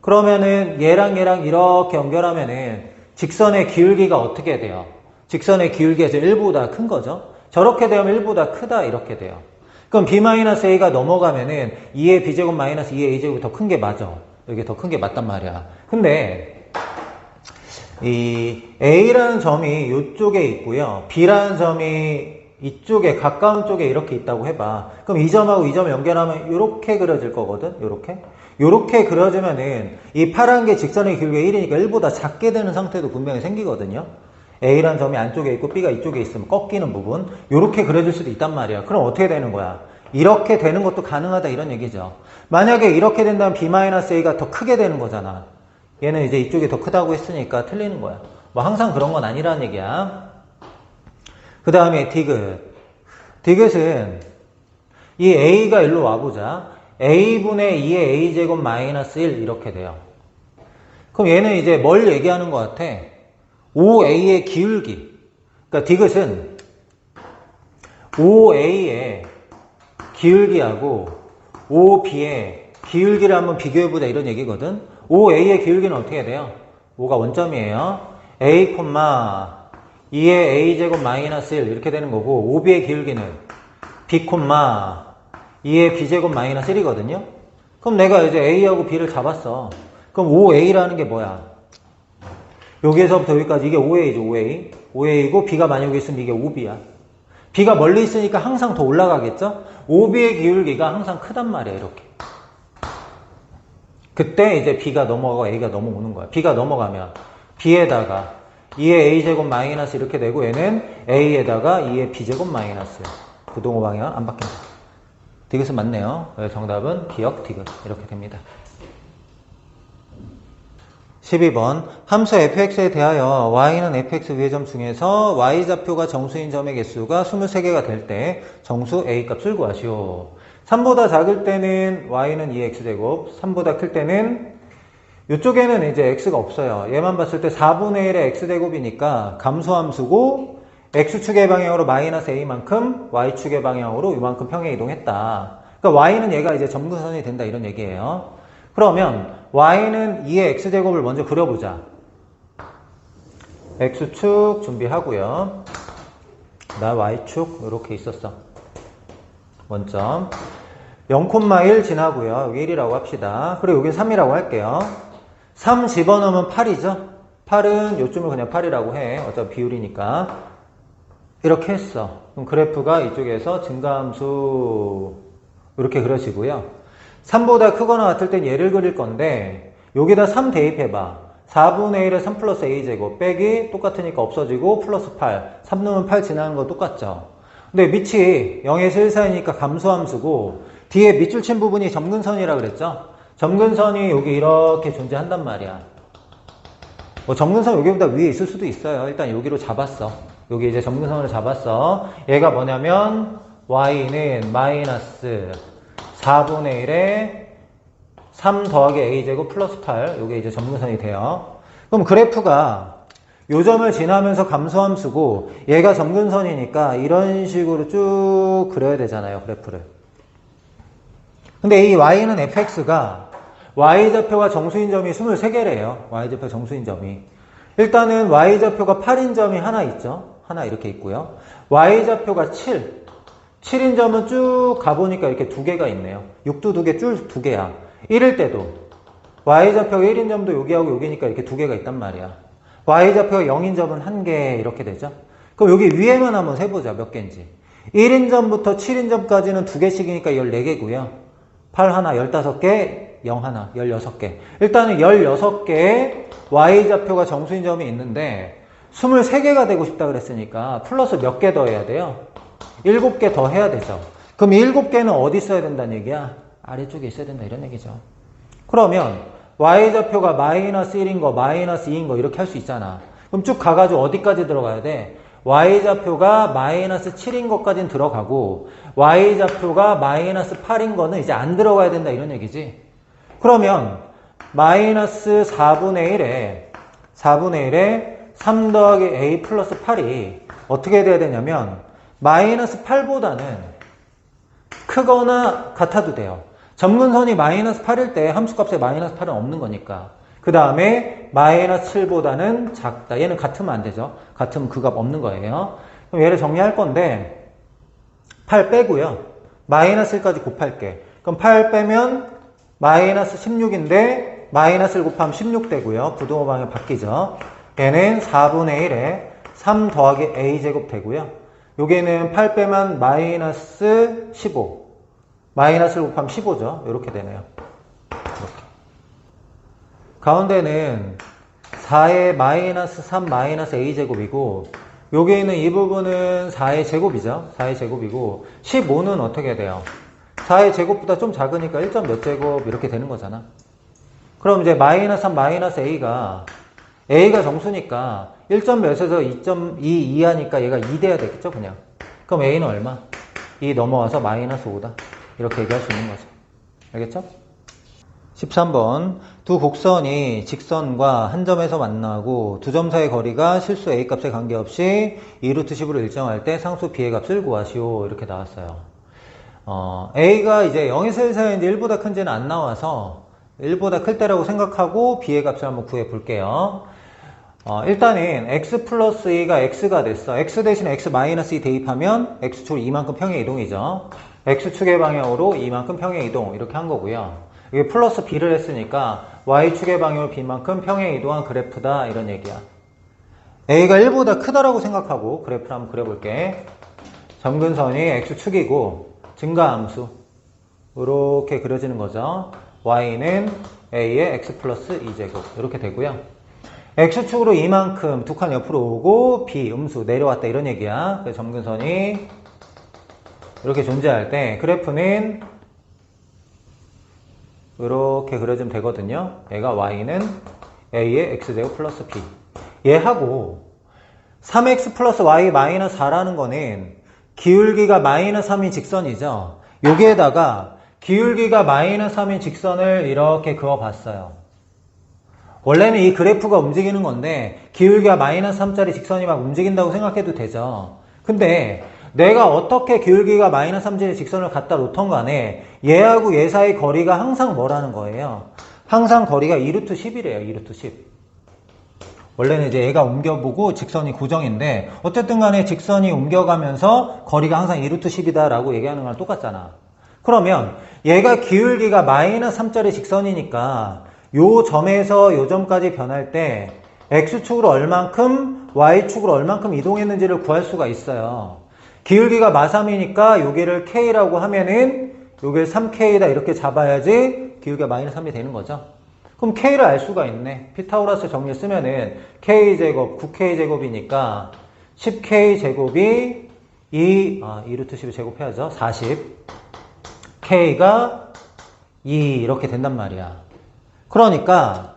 그러면은 얘랑 이렇게 연결하면은 직선의 기울기가 어떻게 돼요? 직선의 기울기가 1보다 큰 거죠. 저렇게 되면 1보다 크다 이렇게 돼요. 그럼 B-A가 넘어가면은 2의 B제곱 마이너스 2의 A제곱이 더 큰 게 맞아. 이게 더 큰 게 맞단 말이야. 근데 이 A라는 점이 이쪽에 있고요. B라는 점이 이쪽에 가까운 쪽에 이렇게 있다고 해봐. 그럼 이 점하고 이 점 연결하면 이렇게 그려질 거거든. 요렇게 그려지면은 이 파란 게 직선의 기울기가 1이니까 1보다 작게 되는 상태도 분명히 생기거든요. A라는 점이 안쪽에 있고 B가 이쪽에 있으면 꺾이는 부분 요렇게 그려질 수도 있단 말이야. 그럼 어떻게 되는 거야? 이렇게 되는 것도 가능하다 이런 얘기죠. 만약에 이렇게 된다면 B-A가 더 크게 되는 거잖아. 얘는 이제 이쪽이 더 크다고 했으니까 틀리는 거야. 뭐 항상 그런 건 아니라는 얘기야. 그 다음에 디귿. 디귿은 이 A가 일로 와보자. A분의 2의 A제곱 마이너스 1 이렇게 돼요. 그럼 얘는 이제 뭘 얘기하는 것 같아? 5A의 기울기. 그러니까 디귿은 5A의 기울기하고 5B의 기울기를 한번 비교해보자 이런 얘기거든. 5A의 기울기는 어떻게 돼요? 5가 원점이에요. A, 2의 a제곱 마이너스 1 이렇게 되는 거고, OB의 기울기는 b, 2의 b제곱 마이너스 1이거든요. 그럼 내가 이제 a하고 b를 잡았어. 그럼 5a라는 게 뭐야? 여기에서부터 여기까지 이게 5a죠, 5a. 5a이고 b가 만약에 여기 있으면 이게 5b야. b가 멀리 있으니까 항상 더 올라가겠죠? OB의 기울기가 항상 크단 말이에요, 이렇게. 그때 이제 b가 넘어가고 a가 넘어오는 거야. b가 넘어가면 b에다가 2의 a제곱 마이너스 이렇게 되고, 얘는 a에다가 2의 b제곱 마이너스. 부동호 방향 안 바뀐다. 디귿은 맞네요. 정답은 기역 디귿 이렇게 됩니다. 12번 함수 fx에 대하여 y는 fx 위의 점 중에서 y좌표가 정수인 점의 개수가 23개가 될 때 정수 a 값을 구하시오. 3보다 작을 때는 y는 2x제곱, 3보다 클 때는 이쪽에는 이제 x가 없어요. 얘만 봤을 때 4분의 1의 x제곱이니까 감소함수고, x축의 방향으로 마이너스 a만큼, y축의 방향으로 이만큼 평행 이동했다. 그러니까 y는 얘가 이제 점근선이 된다 이런 얘기예요. 그러면 y는 2의 x제곱을 먼저 그려보자. x축 준비하고요. 나 y축 이렇게 있었어. 원점 0,1 지나고요. 여기 1이라고 합시다. 그리고 여기 3이라고 할게요. 3 집어넣으면 8이죠. 8은 요쯤을 그냥 8이라고 해. 어차피 비율이니까. 이렇게 했어. 그럼 그래프가 이쪽에서 증가함수 이렇게 그려지고요. 3보다 크거나 같을 땐 얘를 그릴 건데, 여기다 3 대입해봐. 4분의 1에 3 플러스 a제곱 빼기 똑같으니까 없어지고 플러스 8. 3 넣으면 8 지나는 거 똑같죠. 근데 밑이 0에서 1 사이니까 감소함수고, 뒤에 밑줄 친 부분이 점근선이라 그랬죠. 점근선이 여기 이렇게 존재한단 말이야. 뭐 점근선 여기보다 위에 있을 수도 있어요. 일단 여기로 잡았어. 여기 이제 점근선을 잡았어. 얘가 뭐냐면 y는 마이너스 4분의 1에 3 더하기 a제곱 플러스 8. 이게 이제 점근선이 돼요. 그럼 그래프가 요 점을 지나면서 감소함수고, 얘가 점근선이니까 이런 식으로 쭉 그려야 되잖아요, 그래프를. 근데 이 y는 fx가 y좌표가 정수인 점이 23개래요. y좌표 정수인 점이. 일단은 y좌표가 8인 점이 하나 있죠. 하나 이렇게 있고요. y좌표가 7. 7인 점은 쭉 가보니까 이렇게 두 개가 있네요. 6도 두 개, 줄 두 개야. 1일 때도 y좌표가 1인 점도 여기하고 여기니까 이렇게 두 개가 있단 말이야. y좌표가 0인 점은 한 개 이렇게 되죠. 그럼 여기 위에만 한번 세보자. 몇 개인지. 1인 점부터 7인 점까지는 두 개씩이니까 14개고요. 8 하나, 15개, 0 하나, 16개. 일단은 16개의 y좌표가 정수인 점이 있는데 23개가 되고 싶다 그랬으니까 플러스 몇 개 더 해야 돼요? 7개 더 해야 되죠. 그럼 7개는 어디 있어야 된다는 얘기야? 아래쪽에 있어야 된다 이런 얘기죠. 그러면 y좌표가 마이너스 1인 거, 마이너스 2인 거 이렇게 할 수 있잖아. 그럼 쭉 가가지고 어디까지 들어가야 돼? y좌표가 마이너스 7인 것까지는 들어가고 y좌표가 마이너스 8인 거는 이제 안 들어가야 된다 이런 얘기지. 그러면 마이너스 4분의 1에 3 더하기 a 플러스 8이 어떻게 돼야 되냐면 마이너스 8보다는 크거나 같아도 돼요. 점근선이 마이너스 8일 때 함수값에 마이너스 8은 없는 거니까. 그 다음에 마이너스 7보다는 작다. 얘는 같으면 안 되죠. 같으면 그 값 없는 거예요. 그럼 얘를 정리할 건데 8 빼고요. 마이너스 1까지 곱할게. 그럼 8 빼면 마이너스 16인데 마이너스를 곱하면 16 되고요. 부동호 방향 바뀌죠. 얘는 4분의 1에 3 더하기 a제곱 되고요. 여기는 8 빼면 마이너스 15. 마이너스를 곱하면 15죠. 이렇게 되네요. 이렇게. 가운데는 4의 마이너스 3 마이너스 a제곱이고, 여기 있는 이 부분은 4의 제곱이죠. 4의 제곱이고 15는 어떻게 돼요? 4의 제곱보다 좀 작으니까 1점 몇 제곱 이렇게 되는 거잖아. 그럼 이제 마이너스 3 마이너스 a가 정수니까 1점 몇에서 2.2 이하니까 얘가 2 돼야 되겠죠 그냥. 그럼 a는 얼마? 2 넘어와서 마이너스 5다. 이렇게 얘기할 수 있는 거죠. 알겠죠? 13번 두 곡선이 직선과 한 점에서 만나고 두 점 사이의 거리가 실수 a 값에 관계없이 2루트 10으로 일정할 때 상수 b의 값을 구하시오. 이렇게 나왔어요. a가 이제 0에서 1 사이인데 1보다 큰지는 안 나와서 1보다 클 때라고 생각하고 b의 값을 한번 구해 볼게요. 일단은 x 플러스 2가 x가 됐어. x 대신에 x 마이너스 2 대입하면 x축으로 이만큼 평행 이동이죠. x축의 방향으로 이만큼 평행 이동 이렇게 한 거고요. 이게 플러스 b를 했으니까 y축의 방향으로 b만큼 평행 이동한 그래프다 이런 얘기야. a가 1보다 크다라고 생각하고 그래프를 한번 그려볼게. 점근선이 x축이고 증가함수 이렇게 그려지는 거죠. y는 a의 x 플러스 2제곱 이렇게 되고요. x축으로 이만큼 두 칸 옆으로 오고 b 음수 내려왔다 이런 얘기야. 그래서 점근선이 이렇게 존재할 때 그래프는 이렇게 그려지면 되거든요. 얘가 y는 a의 x제곱 플러스 b 얘하고 3x 플러스 y 마이너스 4라는 거는 기울기가 마이너스 3인 직선이죠. 여기에다가 기울기가 마이너스 3인 직선을 이렇게 그어봤어요. 원래는 이 그래프가 움직이는 건데 기울기가 마이너스 3짜리 직선이 막 움직인다고 생각해도 되죠. 근데 내가 어떻게 기울기가 마이너스 3짜리 직선을 갖다 놓던 간에 얘하고 얘 사이 거리가 항상 뭐라는 거예요? 항상 거리가 2루트 10이래요. 2루트 10. 원래는 이제 얘가 옮겨보고 직선이 고정인데 어쨌든 간에 직선이 옮겨가면서 거리가 항상 2루트 10이다 라고 얘기하는 거랑 똑같잖아. 그러면 얘가 기울기가 마이너스 3짜리 직선이니까 요 점에서 요 점까지 변할 때 x축으로 얼만큼 y축으로 얼만큼 이동했는지를 구할 수가 있어요. 기울기가 마3이니까 여기를 k라고 하면은 여기를 3k다 이렇게 잡아야지 기울기가 마이너스 3이 되는 거죠. 그럼 k를 알 수가 있네. 피타고라스 정리 쓰면은 k제곱 9k제곱이니까 10k제곱이 2루트 10을 제곱해야죠. 40 k가 2 이렇게 된단 말이야. 그러니까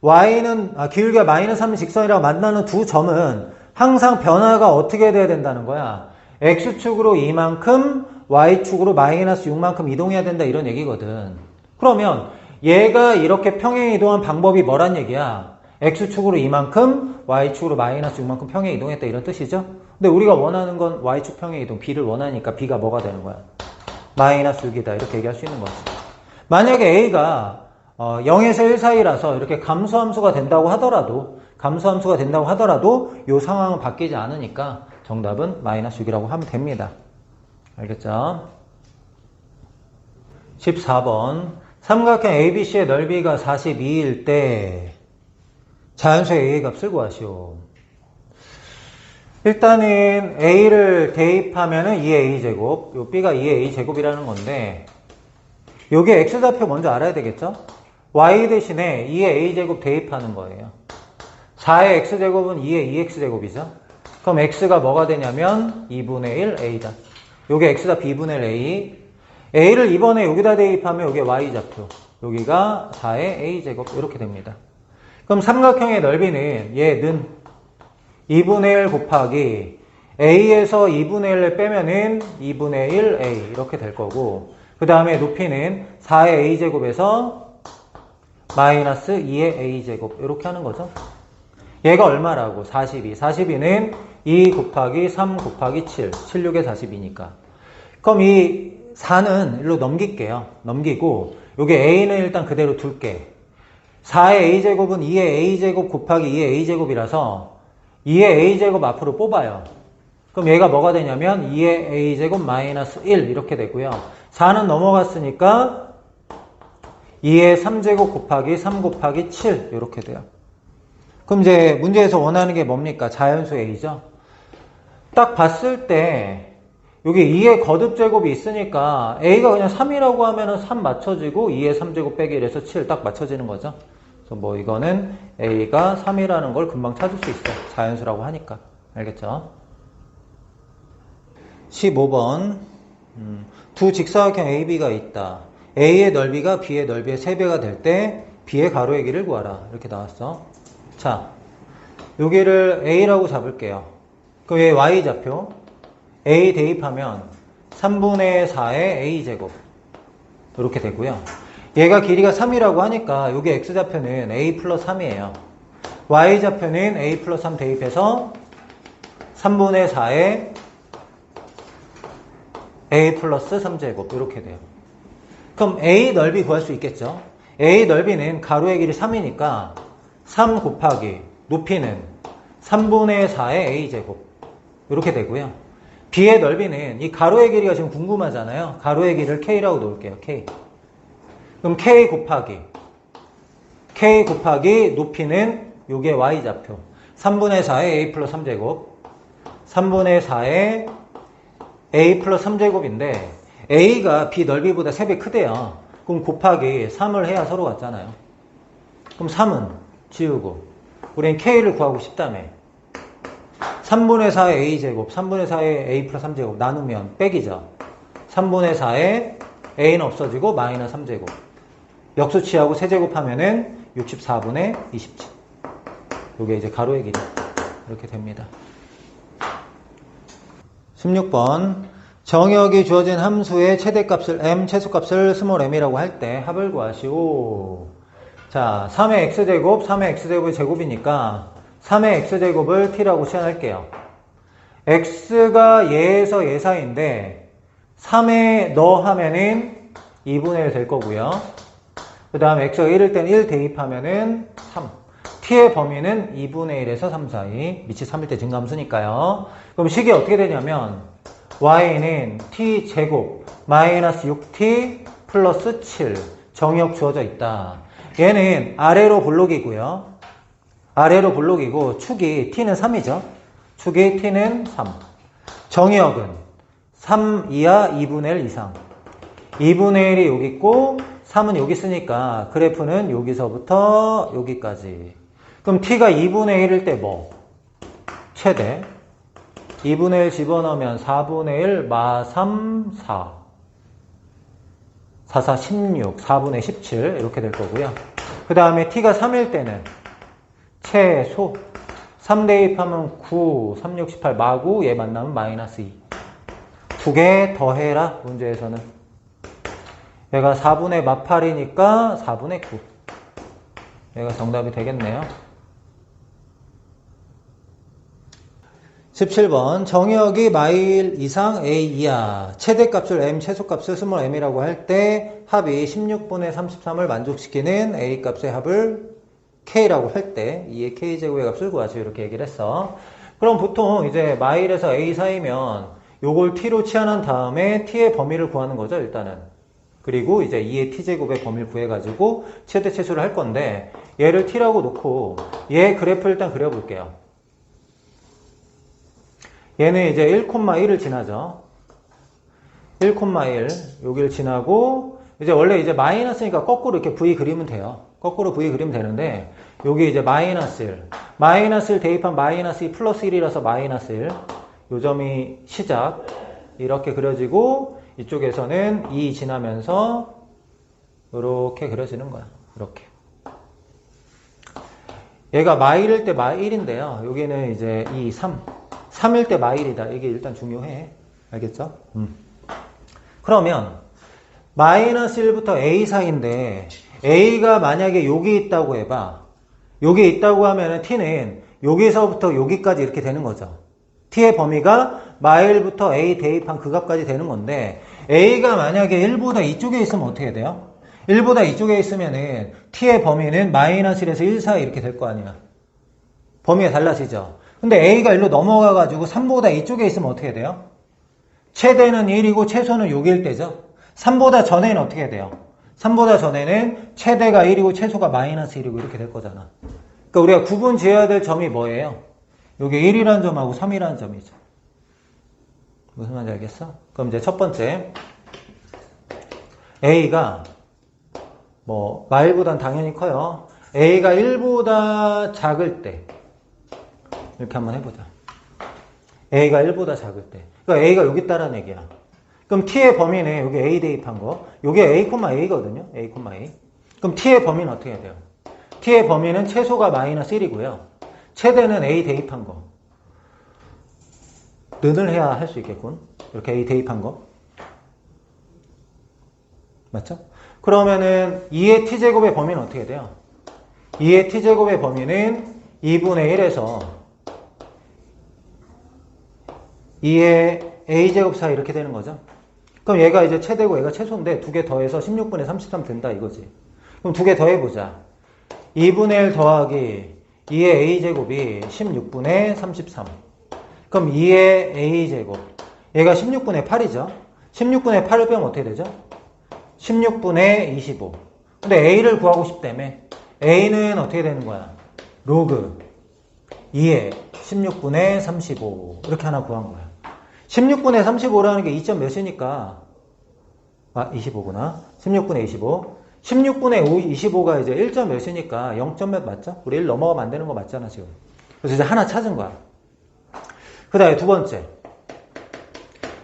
y는 기울기가 마이너스 3인 직선이라고 만나는 두 점은 항상 변화가 어떻게 돼야 된다는 거야. x축으로 이만큼 y축으로 마이너스 6만큼 이동해야 된다 이런 얘기거든. 그러면 얘가 이렇게 평행 이동한 방법이 뭐란 얘기야? x축으로 이만큼 y축으로 마이너스 6만큼 평행 이동했다 이런 뜻이죠. 근데 우리가 원하는 건 y축 평행 이동 b를 원하니까 b가 뭐가 되는 거야? 마이너스 6이다 이렇게 얘기할 수 있는 거지. 만약에 a가 0에서 1 사이라서 이렇게 감소함수가 된다고 하더라도 이 상황은 바뀌지 않으니까 정답은 마이너스 6이라고 하면 됩니다. 알겠죠? 14번 삼각형 ABC의 넓이가 42일 때 자연수의 A의 값을 구하시오. 일단은 A를 대입하면은 2의 A제곱, 요 B가 2의 A제곱이라는 건데 요게 X좌표 먼저 알아야 되겠죠? Y 대신에 2의 A제곱 대입하는 거예요. 4의 X제곱은 2의 2X제곱이죠? 그럼 X가 뭐가 되냐면 2분의 1 A다. 요게 X좌표 2분의 1 A. A를 이번에 여기다 대입하면 요게 Y좌표. 여기가 4의 A제곱. 이렇게 됩니다. 그럼 삼각형의 넓이는 얘는 2분의 1 곱하기 A에서 2분의 1을 빼면은 2분의 1 A. 이렇게 될 거고. 그 다음에 높이는 4의 A제곱에서 마이너스 2의 A제곱. 이렇게 하는 거죠. 얘가 얼마라고? 42. 42는 2 곱하기 3 곱하기 7. 7, 6에 42니까. 그럼 이 4는 일로 넘길게요. 넘기고 여기 A는 일단 그대로 둘게. 4의 A제곱은 2의 A제곱 곱하기 2의 A제곱이라서 2의 A제곱 앞으로 뽑아요. 그럼 얘가 뭐가 되냐면 2의 A제곱 마이너스 1 이렇게 되고요. 4는 넘어갔으니까 2의 3제곱 곱하기 3 곱하기 7 이렇게 돼요. 그럼 이제 문제에서 원하는 게 뭡니까? 자연수 A죠. 딱 봤을 때 여기 2의 거듭제곱이 있으니까 A가 그냥 3이라고 하면은 3 맞춰지고 2의 3제곱 빼기 1에서 7 딱 맞춰지는 거죠. 그래서 뭐 이거는 A가 3이라는 걸 금방 찾을 수 있어요. 자연수라고 하니까. 알겠죠? 15번 두 직사각형 AB가 있다. A의 넓이가 B의 넓이의 3배가 될 때 B의 가로의 길을 구하라. 이렇게 나왔어. 자, 여기를 A라고 잡을게요. 그럼 얘 Y좌표. A 대입하면 3분의 4의 A제곱. 이렇게 되고요. 얘가 길이가 3이라고 하니까 여기 X좌표는 A 플러스 3이에요. Y좌표는 A 플러스 3 대입해서 3분의 4의 A 플러스 3제곱. 이렇게 돼요. 그럼 A 넓이 구할 수 있겠죠? A 넓이는 가로의 길이 3이니까 3 곱하기 높이는 3분의 4의 a제곱 이렇게 되고요. b의 넓이는 이 가로의 길이가 지금 궁금하잖아요. 가로의 길이를 k라고 놓을게요. k. 그럼 k 곱하기 높이는 요게 y좌표 3분의 4의 a 플러스 3제곱 3분의 4의 a 플러스 3제곱인데 a가 b 넓이보다 3배 크대요. 그럼 곱하기 3을 해야 서로 같잖아요. 그럼 3은 지우고 우린 k를 구하고 싶다며 3분의 4의 a제곱 3분의 4의 a 플러스 3제곱 나누면 빼기죠. 3분의 4의 a는 없어지고 마이너스 3제곱 역수치하고 세제곱하면은 64분의 27 요게 이제 가로의 길이 이렇게 됩니다. 16번 정역이 주어진 함수의 최대값을 m, 최소값을 스몰 m이라고 할 때 합을 구하시오. 자, 3의 x제곱, 3의 x제곱의 제곱이니까 3의 x제곱을 t라고 치환할게요. x가 얘에서 얘 사이인데 3에 넣어 하면은 2분의 1 될 거고요. 그 다음에 x가 1일 때는 1 대입하면은 3. t의 범위는 2분의 1에서 3 사이. 밑이 3일 때 증가함수니까요. 그럼 식이 어떻게 되냐면 y는 t제곱 마이너스 6t 플러스 7 정역 주어져 있다. 얘는 아래로 볼록이고요. 아래로 볼록이고 축이 t는 3이죠. 축이 t는 3. 정역은 3 이하 2분의 1 이상. 2분의 1이 여기 있고 3은 여기 있으니까 그래프는 여기서부터 여기까지. 그럼 t가 2분의 1일 때 뭐? 최대. 2분의 1 집어넣으면 4분의 1 마 3, 4. 4, 4, 16, 4분의 17 이렇게 될 거고요. 그 다음에 t가 3일 때는 최소 3 대입하면 9, 3, 6, 18 마구 얘 만나면 마이너스 2. 두 개 더해라 문제에서는. 얘가 4분의 마 8이니까 4분의 9. 얘가 정답이 되겠네요. 17번 정역이 마일 이상 a 이하 최대값을 m 최소값을 스몰 m이라고 할 때 합이 16분의 33을 만족시키는 a 값의 합을 k라고 할 때 2의 k제곱의 값을 구하시오 이렇게 얘기를 했어. 그럼 보통 이제 마일에서 a 사이면 요걸 t로 치환한 다음에 t의 범위를 구하는 거죠 일단은. 그리고 이제 2의 t제곱의 범위를 구해가지고 최대 최소를 할 건데 얘를 t라고 놓고 얘 그래프 일단 그려볼게요. 얘는 이제 1,1을 지나죠. 1,1 여기를 지나고 이제 원래 이제 마이너스니까 거꾸로 이렇게 v 그리면 돼요. 거꾸로 v 그리면 되는데 여기 이제 마이너스 1 마이너스 1 대입한 마이너스 2 플러스 1이라서 마이너스 1 요 점이 시작 이렇게 그려지고 이쪽에서는 2 지나면서 이렇게 그려지는 거야. 이렇게 얘가 마일일 때 마일인데요. 여기는 이제 2, 3 3일 때 마일이다. 이게 일단 중요해. 알겠죠? 그러면 마이너스 1부터 a 사이인데 a가 만약에 여기 있다고 해봐. 여기 있다고 하면은 t는 여기서부터 여기까지 이렇게 되는 거죠. t의 범위가 마일부터 a 대입한 그 값까지 되는 건데 a가 만약에 1보다 이쪽에 있으면 어떻게 돼요? 1보다 이쪽에 있으면은 t의 범위는 마이너스 1에서 1 사이 이렇게 될 거 아니야. 범위가 달라지죠. 근데 a가 일로 넘어가가지고 3보다 이쪽에 있으면 어떻게 돼요? 최대는 1이고 최소는 여기일 때죠. 3보다 전에는 어떻게 돼요? 3보다 전에는 최대가 1이고 최소가 마이너스 1이고 이렇게 될 거잖아. 그러니까 우리가 구분 지어야 될 점이 뭐예요? 여기 1이라는 점하고 3이라는 점이죠. 무슨 말인지 알겠어? 그럼 이제 첫 번째 a가 뭐 마일보단 당연히 커요. a가 1보다 작을 때 이렇게 한번 해보자. a가 1보다 작을 때. 그러니까 a가 여기 있다라는 얘기야. 그럼 t의 범위는 여기 a 대입한 거. 여기 a, a거든요. a, a. 그럼 t의 범위는 어떻게 돼요? t의 범위는 최소가 마이너스 1이고요. 최대는 a 대입한 거. 는을 해야 할 수 있겠군. 이렇게 a 대입한 거. 맞죠? 그러면은 2의 t제곱의 범위는 어떻게 돼요? 2의 t제곱의 범위는 2분의 1에서 2의 a제곱 사이 이렇게 되는 거죠. 그럼 얘가 이제 최대고 얘가 최소인데 두 개 더해서 16분의 33 된다 이거지. 그럼 두 개 더해보자. 2분의 1 더하기 2의 a제곱이 16분의 33. 그럼 2의 a제곱. 얘가 16분의 8이죠. 16분의 8을 빼면 어떻게 되죠? 16분의 25. 근데 a를 구하고 싶다며. a는 어떻게 되는 거야? 로그 2의 16분의 35. 이렇게 하나 구한 거야. 16분의 35라는 게 2점 몇이니까? 25구나. 16분의 25. 16분의 25가 이제 1점 몇이니까 0점 몇 맞죠? 우리 1 넘어가면 안 되는 거 맞잖아, 지금. 그래서 이제 하나 찾은 거야. 그 다음에 두 번째.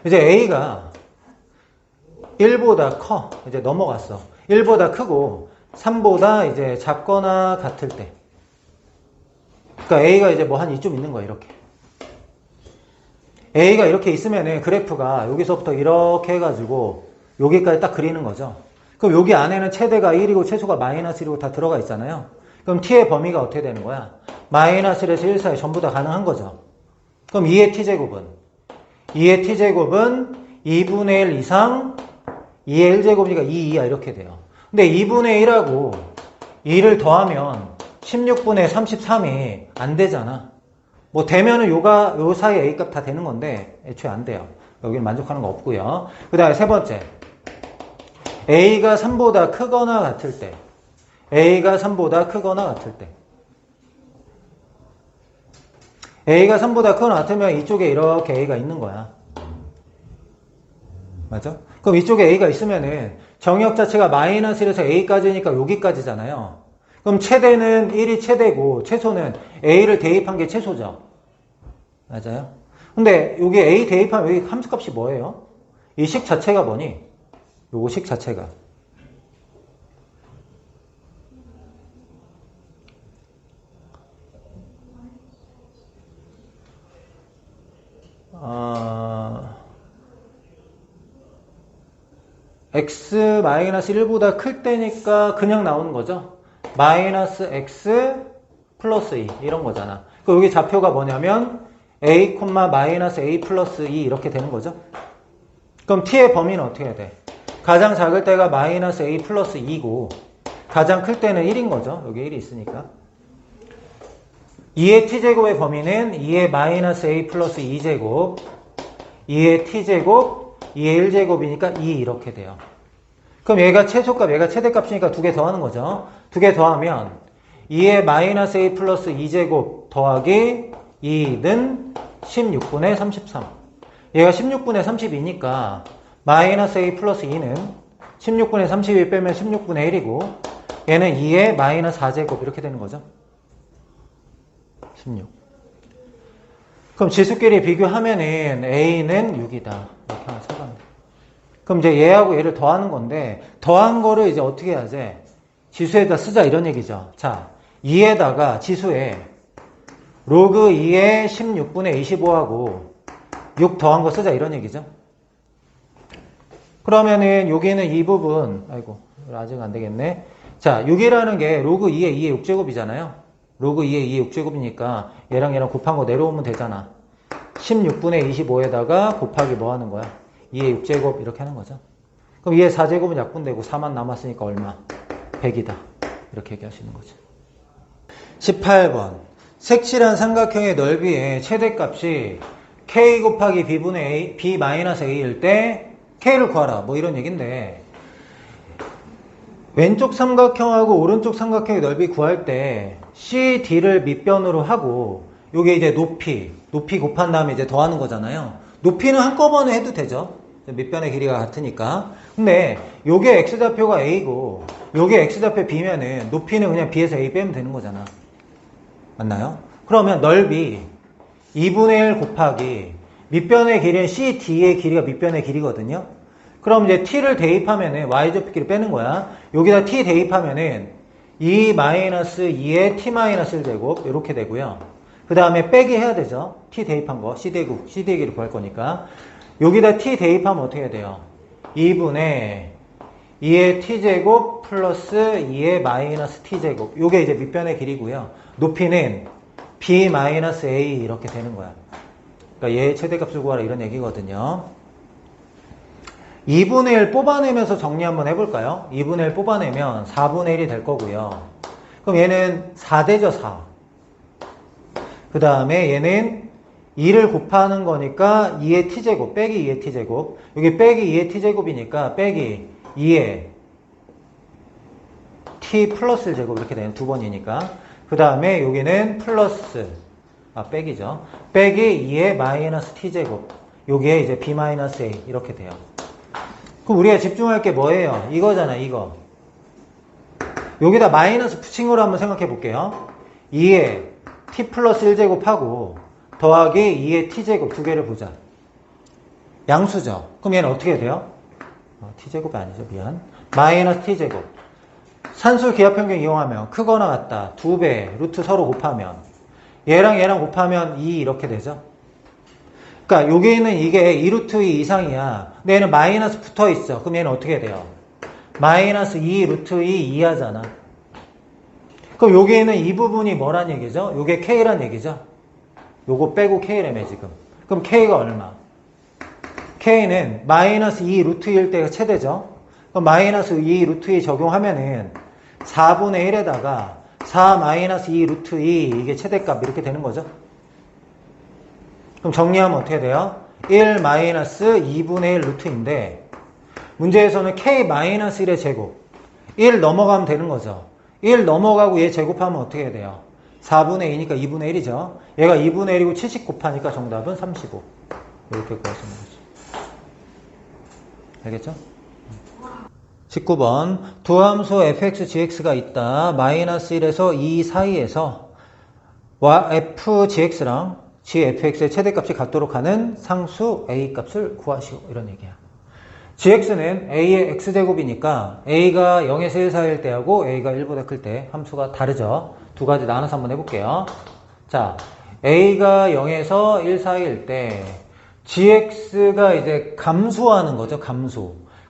이제 A가 1보다 커. 이제 넘어갔어. 1보다 크고 3보다 이제 작거나 같을 때. 그러니까 A가 이제 뭐 한 이쯤 있는 거야, 이렇게. A가 이렇게 있으면은 그래프가 여기서부터 이렇게 해가지고 여기까지 딱 그리는 거죠. 그럼 여기 안에는 최대가 1이고 최소가 마이너스 1이고 다 들어가 있잖아요. 그럼 t의 범위가 어떻게 되는 거야? 마이너스 1에서 1 사이 전부 다 가능한 거죠. 그럼 2의 t제곱은? 2의 t제곱은 2분의 1 이상 2의 1제곱이니까 2야 이렇게 돼요. 근데 2분의 1하고 2를 더하면 16분의 33이 안 되잖아. 뭐 되면은 요 사이 A 값 다 되는 건데 애초에 안 돼요. 여기는 만족하는 거 없고요. 그 다음에 세 번째. A가 3보다 크거나 같을 때. A가 3보다 크거나 같을 때. A가 3보다 크거나 같으면 이쪽에 이렇게 A가 있는 거야. 맞아? 그럼 이쪽에 A가 있으면은 정역 자체가 마이너스 1에서 A까지니까 여기까지잖아요. 그럼 최대는 1이 최대고 최소는 A를 대입한 게 최소죠. 맞아요? 근데 여기 A 대입하면 여기 함수값이 뭐예요? 이 식 자체가 뭐니? 요거 식 자체가. x-1보다 클 때니까 그냥 나오는 거죠. 마이너스 x 플러스 2 이런 거잖아. 그럼 여기 좌표가 뭐냐면 a, 마이너스 a 플러스 2 이렇게 되는 거죠. 그럼 t의 범위는 어떻게 해야 돼? 가장 작을 때가 마이너스 a 플러스 2고 가장 클 때는 1인 거죠. 여기 1이 있으니까. 2의 t제곱의 범위는 2의 마이너스 a 플러스 2제곱 2의 t제곱 2의 1제곱이니까 2 이렇게 돼요. 그럼 얘가 최소값, 얘가 최대값이니까 두 개 더하는 거죠. 두 개 더하면 2의 마이너스 a 플러스 2제곱 더하기 2는 16분의 33. 얘가 16분의 32니까 마이너스 a 플러스 2는 16분의 32 빼면 16분의 1이고 얘는 2의 마이너스 4제곱 이렇게 되는 거죠. 16. 그럼 지수끼리 비교하면은 a는 6이다. 이렇게 하나 쳐가면 돼. 그럼 이제 얘하고 얘를 더하는 건데 더한 거를 이제 어떻게 해야지? 지수에다 쓰자 이런 얘기죠. 자, 2에다가 지수에 로그 2의 16분의 25하고 6 더한 거 쓰자 이런 얘기죠. 그러면은 여기는 이 부분 아이고 아직 안 되겠네. 자, 6이라는 게 로그 2의 2의 6제곱이잖아요. 로그 2의 2의 6제곱이니까 얘랑 얘랑 곱한 거 내려오면 되잖아. 16분의 25에다가 곱하기 뭐 하는 거야? 2의 6제곱 이렇게 하는 거죠. 그럼 2의 4제곱은 약분되고 4만 남았으니까 얼마? 100이다. 이렇게 얘기하시는 거죠. 18번. 색칠한 삼각형의 넓이의 최대값이 k 곱하기 b분의 a, b 마이너스 a일 때 k를 구하라. 뭐 이런 얘기인데 왼쪽 삼각형하고 오른쪽 삼각형의 넓이 구할 때 CD를 밑변으로 하고 요게 이제 높이 곱한 다음에 이제 더하는 거잖아요. 높이는 한꺼번에 해도 되죠. 밑변의 길이가 같으니까. 근데 요게 x좌표가 a고 요게 x좌표 b면은 높이는 그냥 b에서 a 빼면 되는 거잖아. 맞나요? 그러면 넓이 2분의 1 곱하기 밑변의 길이는 CD의 길이가 밑변의 길이거든요. 그럼 이제 t를 대입하면은 y좌표끼리 빼는 거야. 여기다 t 대입하면은 2-2의 t-1제곱 이렇게 되고요. 그 다음에 빼기 해야 되죠. t 대입한 거 CD의 길이 구할 거니까 여기다 t 대입하면 어떻게 해야 돼요? 2분의 2의 t제곱 플러스 2의 마이너스 t제곱 요게 이제 밑변의 길이고요. 높이는 b-a 이렇게 되는 거야. 그러니까 얘의 최대값을 구하라 이런 얘기거든요. 2분의 1 뽑아내면서 정리 한번 해볼까요? 2분의 1 뽑아내면 4분의 1이 될 거고요. 그럼 얘는 4대죠, 4. 그 다음에 얘는 2를 곱하는 거니까 2의 t제곱 빼기 2의 t제곱. 여기 빼기 2의 t제곱이니까 빼기 2의 t 플러스 1제곱 이렇게 되는 두 번이니까. 그 다음에 여기는 플러스 빼기죠. 빼기 2의 마이너스 t제곱. 여기에 이제 b-a 이렇게 돼요. 그럼 우리가 집중할 게 뭐예요? 이거잖아, 이거. 여기다 마이너스 붙인 거로 한번 생각해 볼게요. 2의 t 플러스 1제곱하고 더하기 2의 t제곱 두 개를 보자. 양수죠. 그럼 얘는 어떻게 돼요? t제곱이 아니죠. 미안. 마이너스 t제곱. 산술 기하평균 이용하면 크거나 같다. 2배 루트 서로 곱하면 얘랑 얘랑 곱하면 2 이렇게 되죠. 그러니까 여기는 이게 2루트 2 이상이야. 근데 얘는 마이너스 붙어 있어. 그럼 얘는 어떻게 돼요? 마이너스 2 루트 2 이하잖아. 그럼 여기에는 이 부분이 뭐란 얘기죠? 요게 K란 얘기죠? 요거 빼고 K라며 지금. 그럼 K가 얼마? K는 마이너스 2 루트 1일 때가 최대죠? 그럼 마이너스 2 루트 2 적용하면은 4분의 1에다가 4 마이너스 2 루트 2 이게 최대값 이렇게 되는 거죠? 그럼 정리하면 어떻게 돼요? 1 마이너스 2분의 1 루트인데 문제에서는 K 마이너스 1의 제곱 1 넘어가면 되는 거죠. 1 넘어가고 얘 제곱하면 어떻게 돼요? 4분의 2니까 2분의 1이죠. 얘가 2분의 1이고 70 곱하니까 정답은 35. 이렇게 구하시는 거죠. 알겠죠? 19번 두 함수 fx, gx가 있다. 마이너스 1에서 2 사이에서 f, gx랑 g, fx의 최대값이 같도록 하는 상수 a 값을 구하시오. 이런 얘기야. gx는 a의 x제곱이니까 a가 0에서 1 사이일 때하고 a가 1보다 클 때 함수가 다르죠. 두 가지 나눠서 한번 해볼게요. 자, a가 0에서 1 사이일 때 gx가 이제 감소하는 거죠.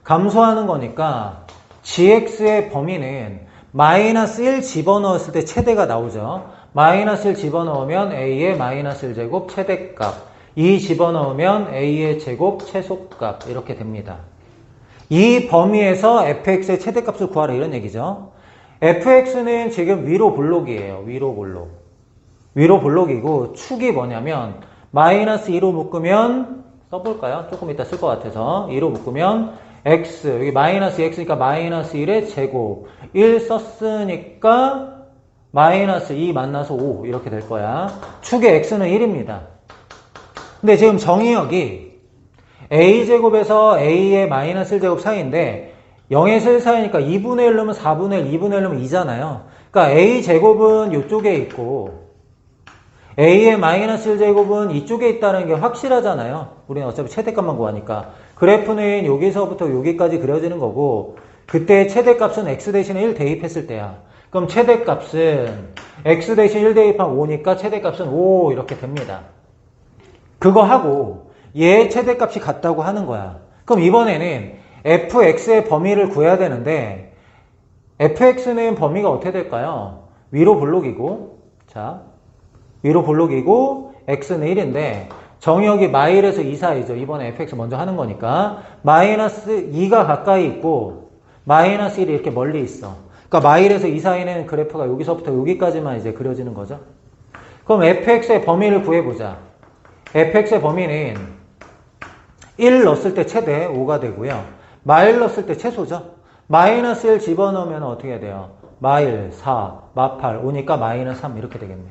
감소하는 거니까 gx의 범위는 마이너스 1 집어넣었을 때 최대가 나오죠. 마이너스 1 집어넣으면 a의 마이너스 1제곱 최대값, 2 집어넣으면 a의 제곱 최소값 이렇게 됩니다. 이 범위에서 fx의 최대값을 구하라 이런 얘기죠. fx는 지금 위로 볼록이에요. 위로 볼록이고 축이 뭐냐면 마이너스 2로 묶으면 써볼까요? 조금 이따 쓸 것 같아서 2로 묶으면 x 여기 마이너스 x니까 마이너스 1의 제곱 1 썼으니까 마이너스 2 만나서 5 이렇게 될 거야. 축의 x는 1입니다. 근데 지금 정의역이 a제곱에서 a의 마이너스 1제곱 사이인데 0에서 1 사이니까 2분의 1 넣으면 4분의 1, 2분의 1 넣으면 2잖아요. 그러니까 a제곱은 이쪽에 있고 a의 마이너스 1제곱은 이쪽에 있다는 게 확실하잖아요. 우리는 어차피 최대값만 구하니까. 그래프는 여기서부터 여기까지 그려지는 거고 그때 최대값은 x 대신에 1 대입했을 때야. 그럼 최대값은 x 대신 1 대입하면 5니까 최대값은 5 이렇게 됩니다. 그거 하고 얘 최대값이 같다고 하는 거야. 그럼 이번에는 fx의 범위를 구해야 되는데 fx는 범위가 어떻게 될까요? 위로 볼록이고 자 위로 볼록이고 x는 1인데 정의역이 마일에서 2 사이죠. 이번에 fx 먼저 하는 거니까 마이너스 2가 가까이 있고 마이너스 1이 이렇게 멀리 있어. 그러니까 마일에서 2 사이는 그래프가 여기서부터 여기까지만 이제 그려지는 거죠. 그럼 fx의 범위를 구해보자. fx의 범위는 1 넣었을 때 최대 5가 되고요. 마일 넣었을 때 최소죠. 마이너스 1 집어넣으면 어떻게 돼요? 마일 4, 마8, 5니까 마이너스 3 이렇게 되겠네.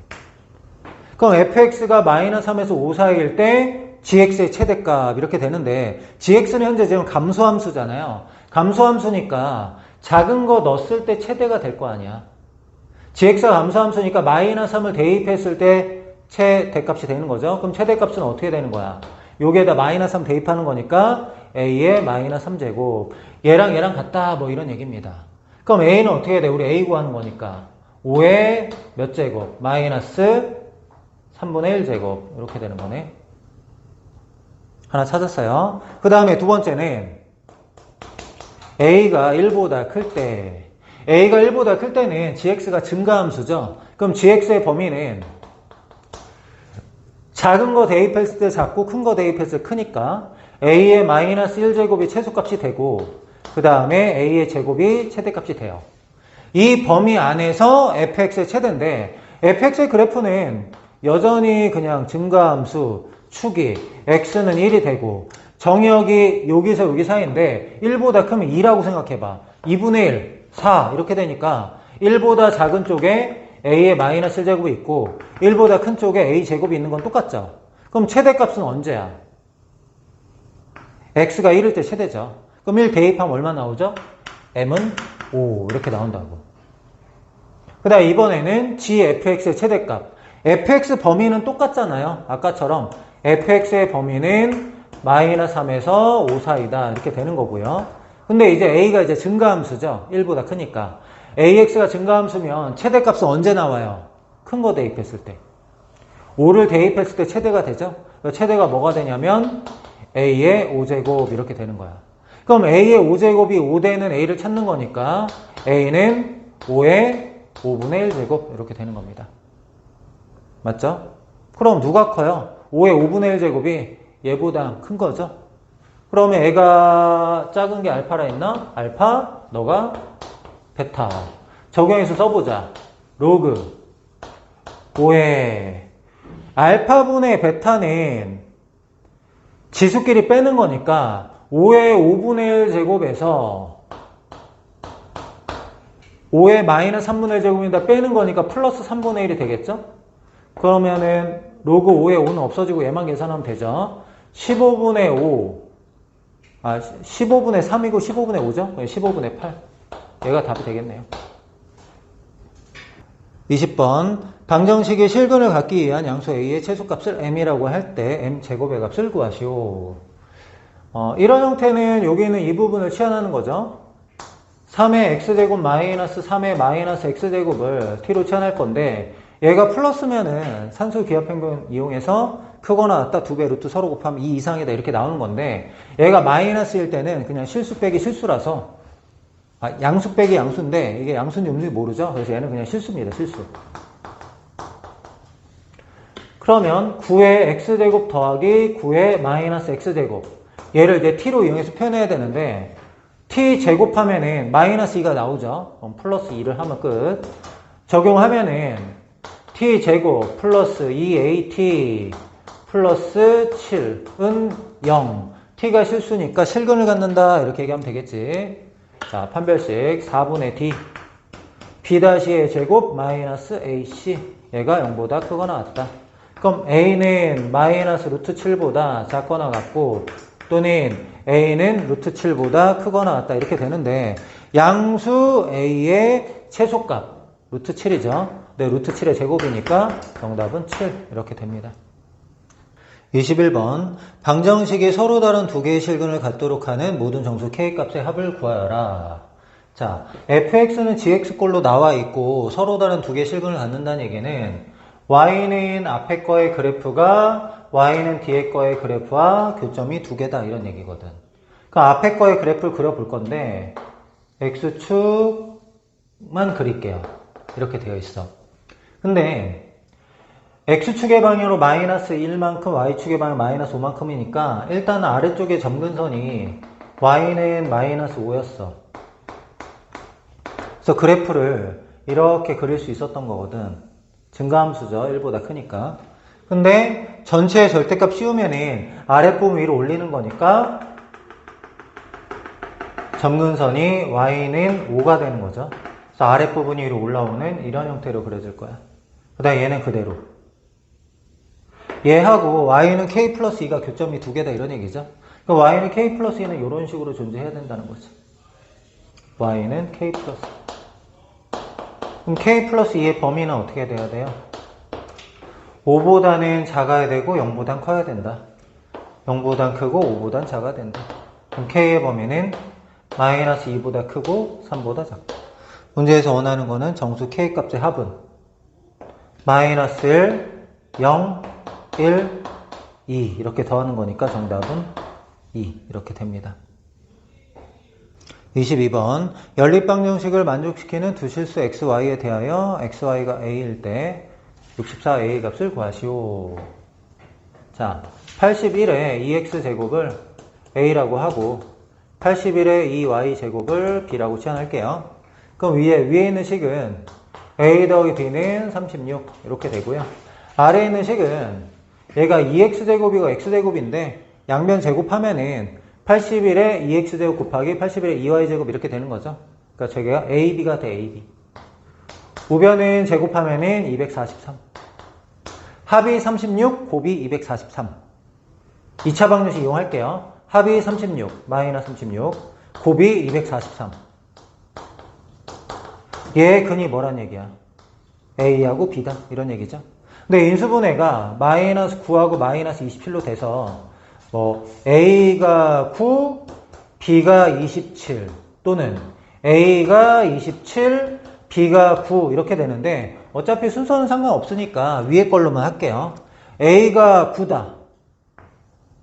그럼 fx가 마이너스 3에서 5 사이일 때 gx의 최대값 이렇게 되는데 gx는 현재 지금 감소함수잖아요. 감소함수니까 작은 거 넣었을 때 최대가 될 거 아니야. gx가 감소함수니까 마이너스 3을 대입했을 때 최대값이 되는 거죠. 그럼 최대값은 어떻게 되는 거야? 여기에다 마이너스 3 대입하는 거니까 a의 마이너스 3제곱 얘랑 얘랑 같다 뭐 이런 얘기입니다. 그럼 a는 어떻게 돼? 우리 a 구하는 거니까 5의 몇 제곱? 마이너스 3분의 1제곱 이렇게 되는 거네. 하나 찾았어요. 그 다음에 두 번째는 a가 1보다 클 때 a가 1보다 클 때는 gx가 증가함수죠. 그럼 gx의 범위는 작은 거 대입했을 때 작고 큰 거 대입했을 때 크니까 a의 마이너스 1제곱이 최소값이 되고 그 다음에 a의 제곱이 최대값이 돼요. 이 범위 안에서 fx의 최대인데 fx의 그래프는 여전히 그냥 증가함수, 축이 x는 1이 되고 정역이 여기서 여기 사이인데 1보다 크면 2라고 생각해봐. 2분의 1, 4 이렇게 되니까 1보다 작은 쪽에 a의 마이너스 1제곱이 있고 1보다 큰 쪽에 a 제곱이 있는 건 똑같죠. 그럼 최대값은 언제야? x가 1일 때 최대죠. 그럼 1 대입하면 얼마 나오죠? m은 5 이렇게 나온다고. 그 다음 이번에는 gfx의 최대값. fx 범위는 똑같잖아요. 아까처럼 fx의 범위는 마이너스 3에서 5 사이다 이렇게 되는 거고요. 근데 이제 a가 이제 증가함수죠. 1보다 크니까. ax가 증가함수면 최대값은 언제 나와요? 큰 거 대입했을 때. 5를 대입했을 때 최대가 되죠. 최대가 뭐가 되냐면 a의 5제곱 이렇게 되는 거야. 그럼 a의 5제곱이 5대는 a를 찾는 거니까 a는 5의 5분의 1제곱 이렇게 되는 겁니다. 맞죠? 그럼 누가 커요? 5의 5분의 1제곱이 얘보다 큰 거죠? 그러면 애가 작은 게 알파라 했나? 알파, 너가 베타. 적용해서 써보자. 로그 5의 알파분의 베타는 지수끼리 빼는 거니까 5의 5분의 1제곱에서 5의 마이너스 3분의 1제곱에다 빼는 거니까 플러스 3분의 1이 되겠죠? 그러면은 로그 5의 5는 없어지고 얘만 계산하면 되죠. 15분의 5 15분의 3이고 15분의 5죠? 15분의 8 얘가 답이 되겠네요. 20번 방정식의 실근을 갖기 위한 양수 a의 최소값을 m이라고 할 때 m 제곱의 값을 구하시오. 이런 형태는 여기는 이 부분을 취하는 거죠. 3의 x제곱 마이너스 3의 마이너스 x제곱을 t로 취할 건데 얘가 플러스면은 산수 기하평균 이용해서 크거나 같다 2배 루트 서로 곱하면 2 이상이다 이렇게 나오는 건데 얘가 마이너스일 때는 그냥 실수 빼기 실수라서 양수 빼기 양수인데 이게 양수인지 음수인지 모르죠. 그래서 얘는 그냥 실수입니다. 실수. 그러면 9의 x제곱 더하기 9의 마이너스 x제곱 얘를 이제 t로 이용해서 표현해야 되는데 t 제곱하면은 마이너스 2가 나오죠. 그럼 플러스 2를 하면 끝. 적용하면은 t 제곱 플러스 2at 플러스 7은 0. t가 실수니까 실근을 갖는다 이렇게 얘기하면 되겠지. 자, 판별식 4분의 d b-의 제곱 마이너스 ac 얘가 0보다 크거나 같다. 그럼 a는 마이너스 루트 7보다 작거나 같고 또는 a는 루트 7보다 크거나 같다 이렇게 되는데 양수 a의 최소값 루트 7이죠. 네, 루트 7의 제곱이니까 정답은 7 이렇게 됩니다. 21번 방정식이 서로 다른 두 개의 실근을 갖도록 하는 모든 정수 k값의 합을 구하여라. 자, fx는 gx꼴로 나와 있고 서로 다른 두 개의 실근을 갖는다는 얘기는 y는 앞에 거의 그래프가 y는 뒤에 거의 그래프와 교점이 두 개다 이런 얘기거든. 그러니까 앞에 거의 그래프를 그려볼 건데 x축만 그릴게요. 이렇게 되어 있어. 근데 x축의 방향으로 마이너스 1만큼 y축의 방향 마이너스 5만큼이니까 일단 아래쪽에 점근선이 y는 마이너스 5였어. 그래서 그래프를 이렇게 그릴 수 있었던 거거든. 증가함수죠. 1보다 크니까. 근데 전체의 절대값 씌우면은 아랫부분 위로 올리는 거니까 점근선이 y는 5가 되는 거죠. 그래서 아랫부분이 위로 올라오는 이런 형태로 그려질 거야. 그 다음에 얘는 그대로. 얘하고 y는 k 플러스 2가 교점이 두 개다 이런 얘기죠. 그러니까 y는 k 플러스 2는 이런 식으로 존재해야 된다는 거죠. y는 k 플러스 2. 그럼 k 플러스 2의 범위는 어떻게 돼야 돼요? 5보다는 작아야 되고 0보단 커야 된다. 0보단 크고 5보단 작아야 된다. 그럼 k의 범위는 마이너스 2보다 크고 3보다 작다. 문제에서 원하는 거는 정수 k 값의 합은 마이너스 1, 0, 1, 2 이렇게 더하는 거니까 정답은 2 이렇게 됩니다. 22번 연립방정식을 만족시키는 두 실수 xy에 대하여 xy가 a일 때 64a 값을 구하시오. 자, 81의 2x제곱을 a라고 하고 81의 2y제곱을 b라고 치환할게요. 그럼 위에 있는 식은 a 더하기 b는 36 이렇게 되고요. 아래에 있는 식은 얘가 2x제곱이고 x제곱인데 양변 제곱하면은 81에 2x제곱 곱하기 81에 2y제곱 이렇게 되는 거죠. 그러니까 저게가 ab가 돼, ab. 우변은 제곱하면은 243. 합이 36, 곱이 243. 2차 방정식 이용할게요. 합이 36, 마이너스 36, 곱이 243. 얘 근이 뭐란 얘기야? A하고 B다. 이런 얘기죠. 근데 인수분해가 마이너스 9하고 마이너스 27로 돼서 A가 9, B가 27 또는 A가 27, B가 9 이렇게 되는데 어차피 순서는 상관없으니까 위에 걸로만 할게요. A가 9다.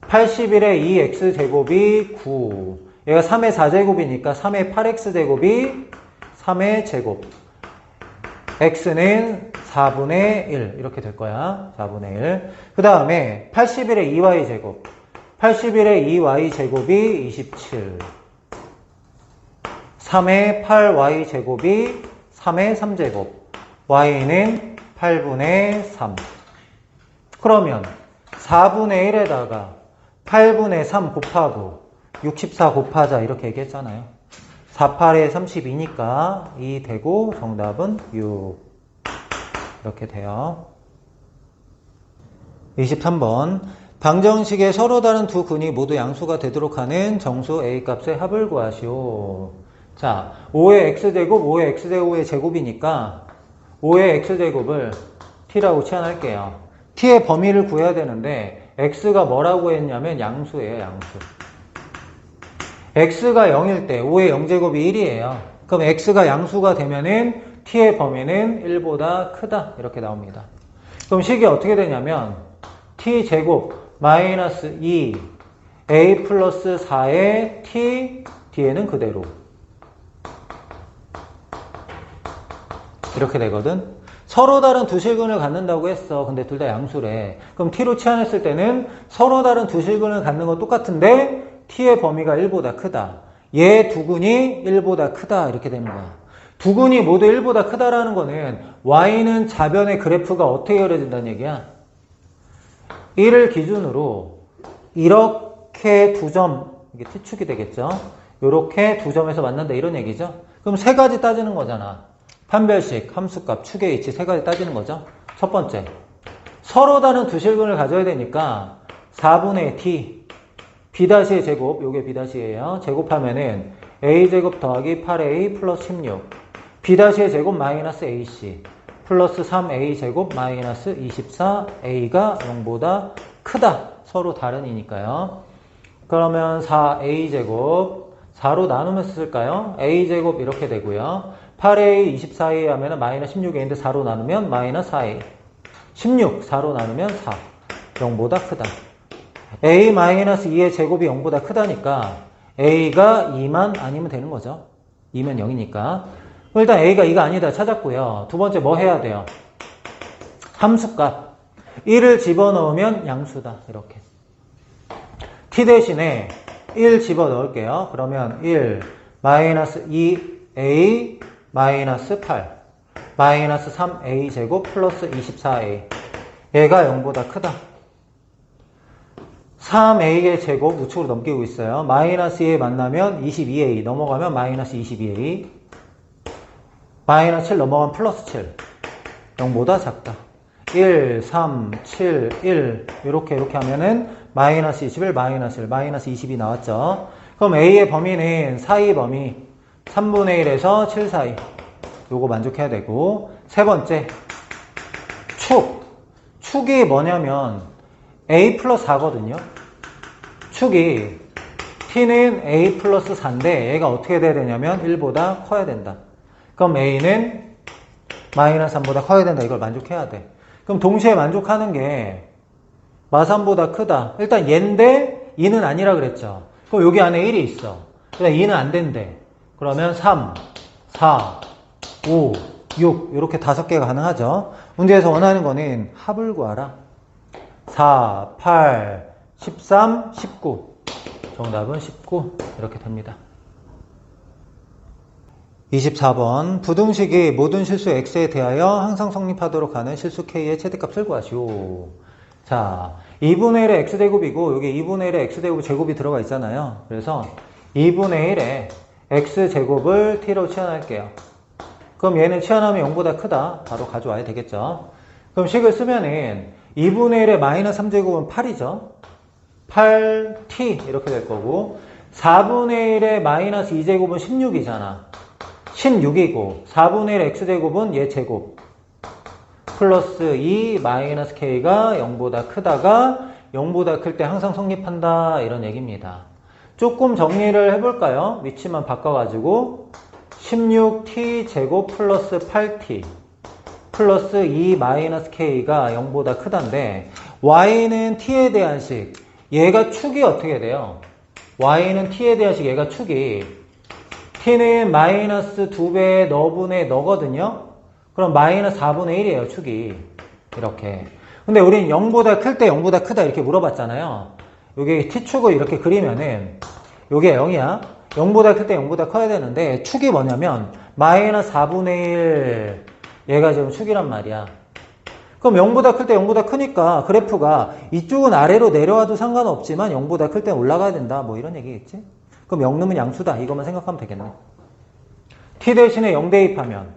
81에 2x제곱이 9. 얘가 3의 4제곱이니까 3의 8x제곱이 3의 제곱. x는 4분의 1 이렇게 될 거야. 4분의 1. 그 다음에 81의 2y제곱. 81의 2y제곱이 27. 3의 8y제곱이 3의 3제곱. y는 8분의 3. 그러면 4분의 1에다가 8분의 3 곱하고 64 곱하자 이렇게 얘기했잖아요. 4, 8에 32니까 2 되고 정답은 6 이렇게 돼요. 23번 방정식에 서로 다른 두 근이 모두 양수가 되도록 하는 정수 A값의 합을 구하시오. 자, 5의 x제곱, 5의 x제곱의 제곱이니까 5의 x제곱을 t라고 치환할게요. t의 범위를 구해야 되는데 x가 뭐라고 했냐면 양수예요. 양수. x가 0일 때 5의 0제곱이 1이에요. 그럼 x가 양수가 되면은 t의 범위는 1보다 크다 이렇게 나옵니다. 그럼 식이 어떻게 되냐면 t제곱 마이너스 2 a 플러스 4의 t 뒤에는 그대로 이렇게 되거든. 서로 다른 두 실근을 갖는다고 했어. 근데 둘 다 양수래. 그럼 t로 치환했을 때는 서로 다른 두 실근을 갖는 건 똑같은데 t의 범위가 1보다 크다. 얘 두 근이 1보다 크다 이렇게 되는 거야. 두 근이 모두 1보다 크다라는 거는 y는 좌변의 그래프가 어떻게 그려진다는 얘기야? 1을 기준으로 이렇게 두 점, 이게 t축이 되겠죠? 이렇게 두 점에서 만난다 이런 얘기죠? 그럼 세 가지 따지는 거잖아. 판별식, 함수값, 축의 위치 세 가지 따지는 거죠. 첫 번째, 서로 다른 두 실근을 가져야 되니까 4분의 t, b'의 제곱, 요게 b'이에요. 제곱하면은 a제곱 더하기 8a 플러스 16, b'의 제곱 마이너스 ac 플러스 3a 제곱 마이너스 24a가 0보다 크다. 서로 다른이니까요. 그러면 4a 제곱 4로 나누면 쓸까요? a 제곱 이렇게 되고요. 8a 24a 하면 마이너스 16a인데 4로 나누면 마이너스 4a 16 4로 나누면 4 0보다 크다. a 마이너스 2의 제곱이 0보다 크다니까 a가 2만 아니면 되는 거죠. 2면 0이니까 일단 a가 2가 아니다 찾았고요. 두 번째 뭐 해야 돼요? 함수값 1을 집어넣으면 양수다. 이렇게 t 대신에 1 집어넣을게요. 그러면 1 마이너스 2a 마이너스 8 마이너스 3a 제곱 플러스 24a 얘가 0보다 크다. 3a의 제곱 우측으로 넘기고 있어요. 마이너스 2에 만나면 22a 넘어가면 마이너스 22a 마이너스 7 넘어가면 플러스 7 0보다 작다. 1, 3, 7, 1 이렇게 하면은 마이너스 21, 마이너스 1, 마이너스 22 나왔죠. 그럼 a의 범위는 사이 범위 3분의 1에서 7 사이 요거 만족해야 되고 세 번째 축이 뭐냐면 a 플러스 4거든요. 축이 t는 a 플러스 4인데 얘가 어떻게 돼야 되냐면 1보다 커야 된다. 그럼 a는 마이너스 3보다 커야 된다. 이걸 만족해야 돼. 그럼 동시에 만족하는 게 마3보다 크다. 일단 얘인데 2는 아니라 그랬죠. 그럼 여기 안에 1이 있어. 그럼 2는 안 된대. 그러면 3, 4, 5, 6 이렇게 5개가 가능하죠. 문제에서 원하는 거는 합을 구하라. 4, 8, 13, 19 정답은 19 이렇게 됩니다. 24번 부등식이 모든 실수 x에 대하여 항상 성립하도록 하는 실수 k의 최대값을 구하시오. 자, 2분의 1의 x제곱이고 여기 2분의 1의 x제곱 제곱이 들어가 있잖아요. 그래서 2분의 1의 x제곱을 t로 치환할게요. 그럼 얘는 치환하면 0보다 크다. 바로 가져와야 되겠죠. 그럼 식을 쓰면은 2분의 1의 마이너스 3제곱은 8이죠. 8t 이렇게 될 거고 4분의 1의 마이너스 2제곱은 16이잖아. 16이고 4분의 1 x제곱은 얘 제곱 플러스 2 마이너스 k가 0보다 크다가 0보다 클 때 항상 성립한다 이런 얘기입니다. 조금 정리를 해볼까요? 위치만 바꿔가지고 16t 제곱 플러스 8t 플러스 2 마이너스 k가 0보다 크다인데 y는 t에 대한 식 얘가 축이 어떻게 돼요? y는 t에 대한 식 얘가 축이 t는 마이너스 2배 너분의 너거든요. 그럼 마이너스 4분의 1이에요, 축이. 이렇게. 근데 우린 0보다 클 때 0보다 크다 이렇게 물어봤잖아요. 여기 t축을 이렇게 그리면은 요게 0이야. 0보다 클 때 0보다 커야 되는데 축이 뭐냐면 마이너스 4분의 1 얘가 지금 축이란 말이야. 그럼 0보다 클 때 0보다 크니까 그래프가 이쪽은 아래로 내려와도 상관없지만 0보다 클 때 올라가야 된다. 뭐 이런 얘기겠지? 그럼 0 넣으면 양수다. 이것만 생각하면 되겠네. t 대신에 0 대입하면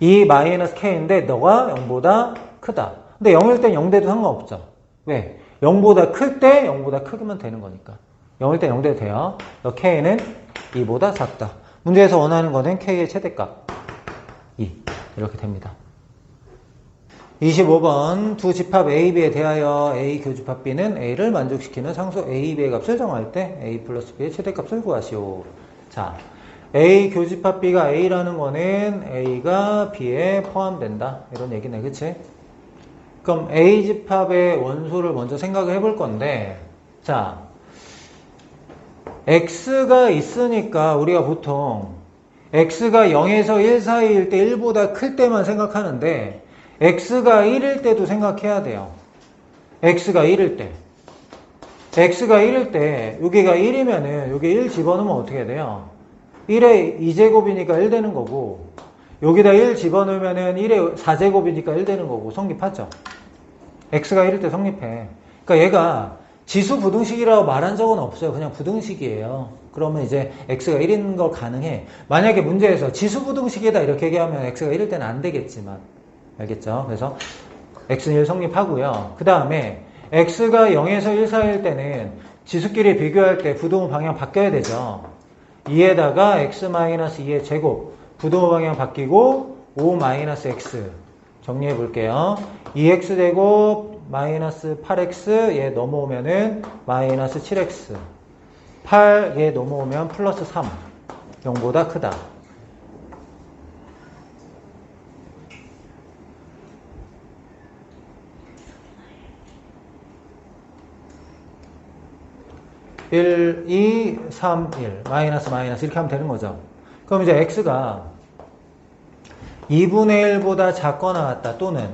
2-k인데 너가 0보다 크다. 근데 0일 땐 0대도 상관없죠. 왜? 0보다 클 때 0보다 크기만 되는 거니까. 0일 땐 0대도 돼요. k는 2보다 작다. 문제에서 원하는 거는 k의 최대값 2. 이렇게 됩니다. 25번 두 집합 A, B에 대하여 A 교집합 B는 A를 만족시키는 상수 A, B의 값을 정할 때 A 플러스 B의 최대값을 구하시오. 자, A 교집합 B가 A라는 거는 A가 B에 포함된다. 이런 얘기네, 그치? 그럼 A 집합의 원소를 먼저 생각을 해볼 건데, 자, X가 있으니까 우리가 보통 X가 0에서 1 사이일 때 1보다 클 때만 생각하는데 X가 1일 때도 생각해야 돼요. X가 1일 때. X가 1일 때 여기가 1이면은 여기 1 집어넣으면 어떻게 돼요? 1의 2제곱이니까 1 되는 거고 여기다 1 집어넣으면은 1의 4제곱이니까 1 되는 거고 성립하죠. X가 1일 때 성립해. 그러니까 얘가 지수 부등식이라고 말한 적은 없어요. 그냥 부등식이에요. 그러면 이제 X가 1인 거 가능해. 만약에 문제에서 지수 부등식이다 이렇게 얘기하면 X가 1일 때는 안 되겠지만 알겠죠? 그래서 X는 1 성립하고요. 그 다음에 X가 0에서 1 사이일 때는 지수끼리 비교할 때 부동호 방향 바뀌어야 되죠. 2에다가 X-2의 제곱 부동호 방향 바뀌고 5-X 정리해 볼게요. 2X 제곱 마이너스 8X 얘 넘어오면은 마이너스 7X 8 얘 넘어오면 플러스 3 0보다 크다. 1, 2, 3, 1 마이너스 이렇게 하면 되는 거죠. 그럼 이제 x가 2분의 1보다 작거나 같다 또는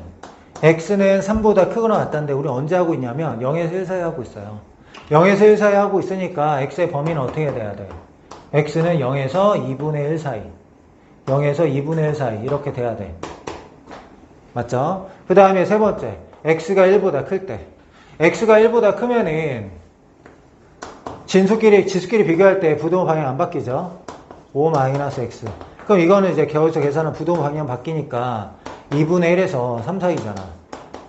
x는 3보다 크거나 같다는데 우리 언제 하고 있냐면 0에서 1 사이 하고 있어요. 0에서 1 사이 하고 있으니까 x의 범위는 어떻게 돼야 돼? x는 0에서 2분의 1 사이 0에서 2분의 1 사이 이렇게 돼야 돼. 맞죠? 그 다음에 세 번째 x가 1보다 클 때 x가 1보다 크면은 지수끼리 비교할 때 부동호 방향 안 바뀌죠? 5-x. 그럼 이거는 이제 여기서 계산은 부동호 방향 바뀌니까 2분의 1에서 3 사이잖아.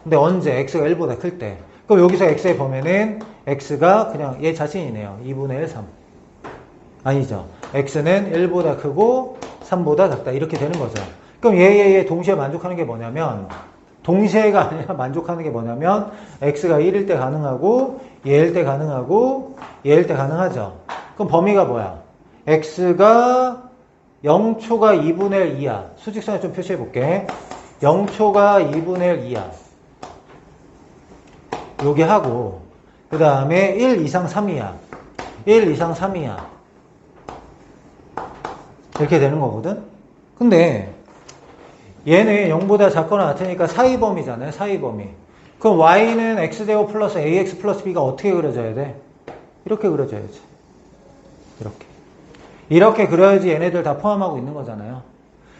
근데 언제? x가 1보다 클 때. 그럼 여기서 x의 범위는 x가 그냥 얘 자신이네요. 2분의 1, 3. 아니죠. x는 1보다 크고 3보다 작다. 이렇게 되는 거죠. 그럼 얘 동시에 만족하는 게 뭐냐면 동시에가 아니라 만족하는 게 뭐냐면 x가 1일 때 가능하고 얘일 때 가능하고 얘일 때 가능하죠. 그럼 범위가 뭐야? x가 0초가 2분의 1 이하. 수직선에 좀 표시해 볼게. 0초가 2분의 1 이하. 여기 하고 그 다음에 1 이상 3 이하. 1 이상 3 이하. 이렇게 되는 거거든. 근데 얘는 0보다 작거나 같으니까 사이 범위잖아요. 사이 범위. 그럼 y는 x제곱 플러스 ax 플러스 b가 어떻게 그려져야 돼? 이렇게 그려져야지. 이렇게. 이렇게 그려야지 얘네들 다 포함하고 있는 거잖아요.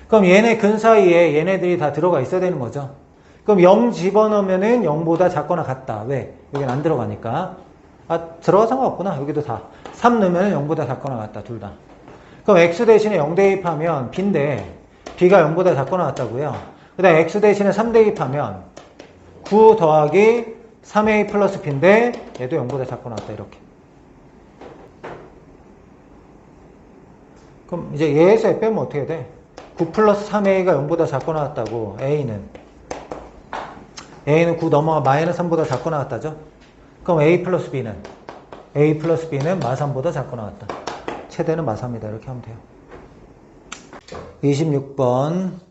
그럼 얘네 근 사이에 얘네들이 다 들어가 있어야 되는 거죠. 그럼 0 집어넣으면은 0보다 작거나 같다. 왜? 여긴 안 들어가니까. 들어가 상관없구나. 여기도 다. 3 넣으면 0보다 작거나 같다. 둘 다. 그럼 x 대신에 0 대입하면 b인데 b가 0보다 작거나 같다고요. 그 다음에 x 대신에 3 대입하면 9 더하기 3a 플러스 b인데 얘도 0보다 작거나 같다. 이렇게. 그럼 이제 얘에서 얘 빼면 어떻게 돼? 9 플러스 3a가 0보다 작거나 같다고. A는 9 넘어가 마이너스 3보다 작거나 같다죠? 그럼 A 플러스 B는 마 3보다 작거나 같다. 최대는 마 3이다. 이렇게 하면 돼요. 26번.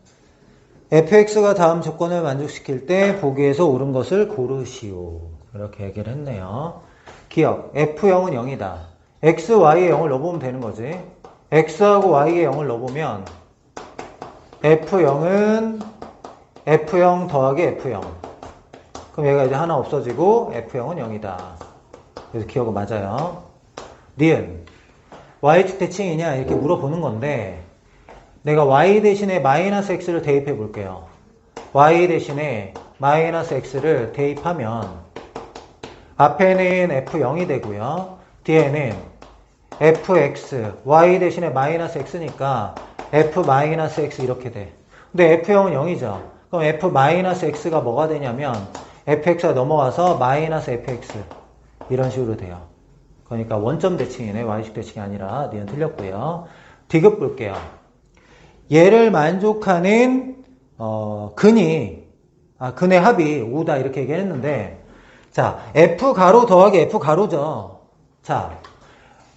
fx가 다음 조건을 만족시킬 때 보기에서 옳은 것을 고르시오. 이렇게 얘기를 했네요. 기억. f0은 0이다. x, y에 0을 넣어보면 되는 거지. x하고 y에 0을 넣어보면 f0은 f0 더하기 f0. 그럼 얘가 이제 하나 없어지고 f0은 0이다. 그래서 기억은 맞아요. 니은 y축 대칭이냐 이렇게 물어보는 건데 내가 y 대신에 마이너스 x를 대입해 볼게요. y 대신에 마이너스 x를 대입하면 앞에는 f0이 되고요. 뒤에는 fx, y 대신에 마이너스 x니까 f 마이너스 x 이렇게 돼. 근데 f0은 0이죠. 그럼 f 마이너스 x가 뭐가 되냐면 fx가 넘어와서 마이너스 fx 이런 식으로 돼요. 그러니까 원점 대칭이네. y축 대칭이 아니라. 니은 틀렸고요. 디귿 볼게요. 얘를 만족하는 근의 합이 5다 이렇게 얘기했는데 자 f 가로 더하기 f 가로죠. 자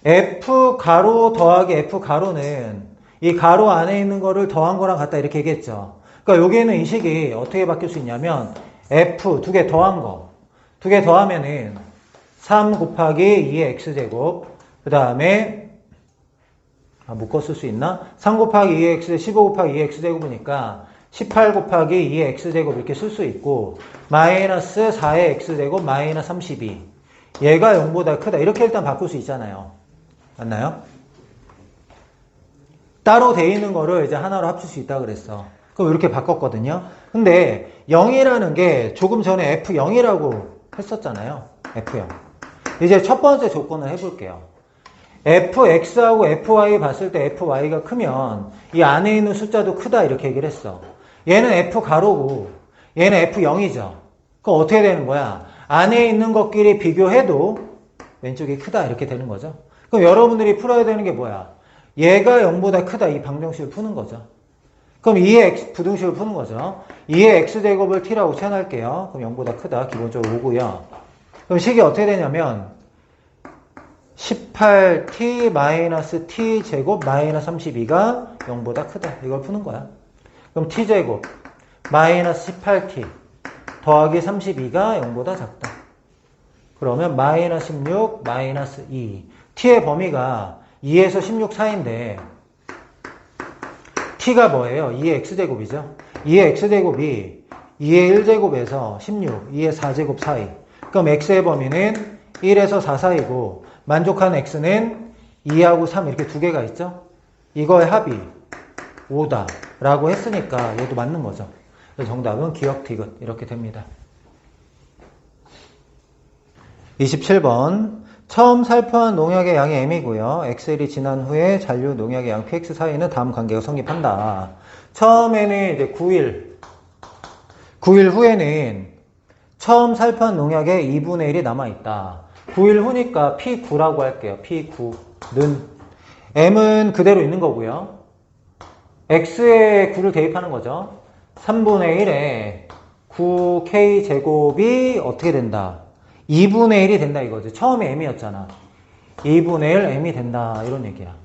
f 가로 더하기 f 가로는 이 가로 안에 있는 거를 더한 거랑 같다 이렇게 얘기했죠. 그러니까 여기에는 이 식이 어떻게 바뀔 수 있냐면 f 두 개 더한 거. 두 개 더하면은 3 곱하기 2의 x제곱. 그 다음에 묶어 쓸 수 있나? 3 곱하기 2의 x, 15 곱하기 2의 x제곱이니까 18 곱하기 2의 x제곱 이렇게 쓸 수 있고 마이너스 4의 x제곱 마이너스 32. 얘가 0보다 크다. 이렇게 일단 바꿀 수 있잖아요. 맞나요? 따로 돼 있는 거를 이제 하나로 합칠 수 있다 그랬어. 그럼 이렇게 바꿨거든요. 근데 0이라는 게 조금 전에 F0이라고 했었잖아요. F0. 이제 첫 번째 조건을 해볼게요. fx하고 fy 봤을 때 fy가 크면 이 안에 있는 숫자도 크다 이렇게 얘기를 했어. 얘는 f 가로고 얘는 f0이죠. 그럼 어떻게 되는 거야? 안에 있는 것끼리 비교해도 왼쪽이 크다 이렇게 되는 거죠. 그럼 여러분들이 풀어야 되는 게 뭐야? 얘가 0보다 크다 이 방정식을 푸는 거죠. 그럼 2의 x 부등식을 푸는 거죠. 2의 x제곱을 t라고 치환할게요. 그럼 0보다 크다 기본적으로 오고요. 그럼 식이 어떻게 되냐면 18t-t 제곱 마이너스 32가 0보다 크다. 이걸 푸는 거야. 그럼 t제곱 마이너스 18t 더하기 32가 0보다 작다. 그러면 마이너스 16 마이너스 2. t의 범위가 2에서 16 사이인데 t가 뭐예요? 2의 x제곱이죠. 2의 x제곱이 2의 1제곱에서 16, 2의 4제곱 사이. 그럼 x의 범위는 1에서 4 사이고 만족한 x는 2하고 3 이렇게 두 개가 있죠. 이거의 합이 5다 라고 했으니까 얘도 맞는 거죠. 그래서 정답은 기억 디귿 이렇게 됩니다. 27번 처음 살포한 농약의 양이 m이고요. xl이 지난 후에 잔류 농약의 양 px 사이에는 다음 관계가 성립한다. 처음에는 이제 9일 후에는 처음 살포한 농약의 2분의 1이 남아있다. 9일 후니까 P9라고 할게요. P9는 M은 그대로 있는 거고요. X에 9를 대입하는 거죠. 3분의 1에 9K 제곱이 어떻게 된다? 2분의 1이 된다 이거지. 처음에 M이었잖아. 2분의 1 M이 된다 이런 얘기야.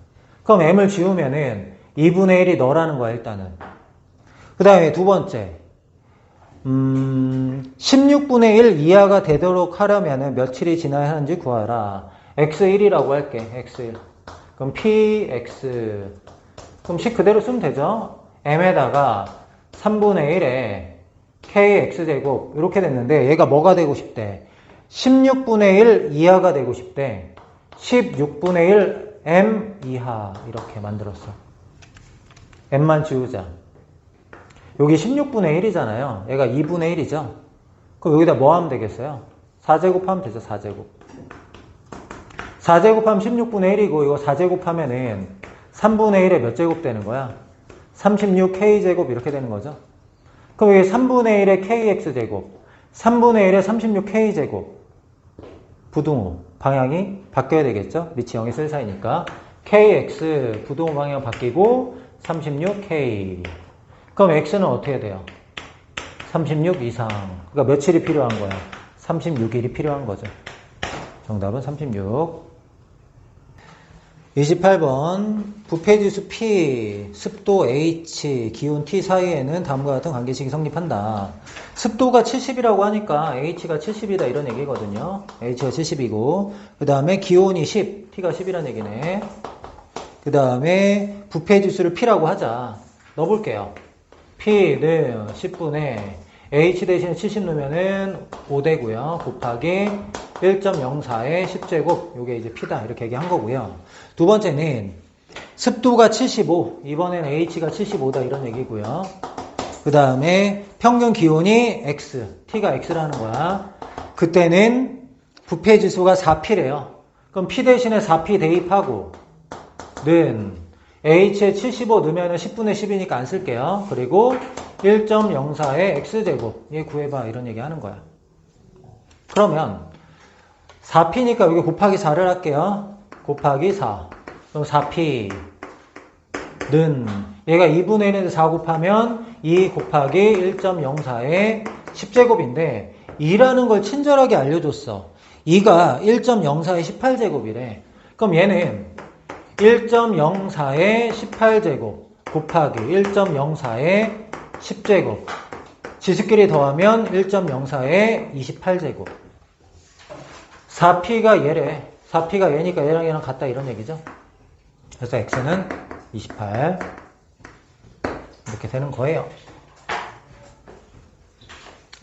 그럼 M을 지우면은 2분의 1이 너라는 거야 일단은. 그 다음에 두 번째 16분의 1 이하가 되도록 하려면 며칠이 지나야 하는지 구하라. x1이라고 할게. x1. 그럼 px. 그럼 식 그대로 쓰면 되죠. m에다가 3분의 1에 kx제곱 이렇게 됐는데 얘가 뭐가 되고 싶대? 16분의 1 이하가 되고 싶대. 16분의 1 m 이하 이렇게 만들었어. m만 지우자. 여기 16분의 1이잖아요. 얘가 2분의 1이죠. 그럼 여기다 뭐 하면 되겠어요? 4제곱 하면 되죠. 4제곱. 4제곱 하면 16분의 1이고 이거 4제곱 하면은 3분의 1에 몇 제곱 되는 거야? 36k제곱 이렇게 되는 거죠. 그럼 여기 3분의 1에 kx제곱, 3분의 1에 36k제곱. 부등호 방향이 바뀌어야 되겠죠? 밑이 0이 쓸 사이니까 kx 부등호 방향 바뀌고 36k. 그럼 x는 어떻게 돼요? 36 이상. 그러니까 며칠이 필요한 거야? 36일이 필요한 거죠. 정답은 36. 28번 부패지수 P, 습도 H, 기온 T 사이에는 다음과 같은 관계식이 성립한다. 습도가 70이라고 하니까 H가 70이다 이런 얘기거든요. H가 70이고 그 다음에 기온이 10, T가 10이라는 얘기네. 그 다음에 부패지수를 P라고 하자. 넣어볼게요. P는 10분의 H 대신에 70 넣으면은 5되고요. 곱하기 1.04의 10제곱. 요게 이제 P다. 이렇게 얘기한 거고요. 두 번째는 습도가 75. 이번엔 H가 75다. 이런 얘기고요. 그 다음에 평균 기온이 X. T가 X라는 거야. 그때는 부패 지수가 4P래요. 그럼 P 대신에 4P 대입하고 는 H에 75 넣으면 10분의 10이니까 안 쓸게요. 그리고 1.04의 X제곱. 얘 구해봐. 이런 얘기 하는 거야. 그러면 4P니까 여기 곱하기 4를 할게요. 곱하기 4. 그럼 4P는 얘가 2분의 1인데 4 곱하면 2 곱하기 1.04의 10제곱인데 2라는 걸 친절하게 알려줬어. 2가 1.04의 18제곱이래. 그럼 얘는 1.04의 18제곱 곱하기 1.04의 10제곱. 지수끼리 더하면 1.04의 28제곱. 4P가 얘래. 4P가 얘니까 얘랑 같다 이런 얘기죠. 그래서 X는 28 이렇게 되는 거예요.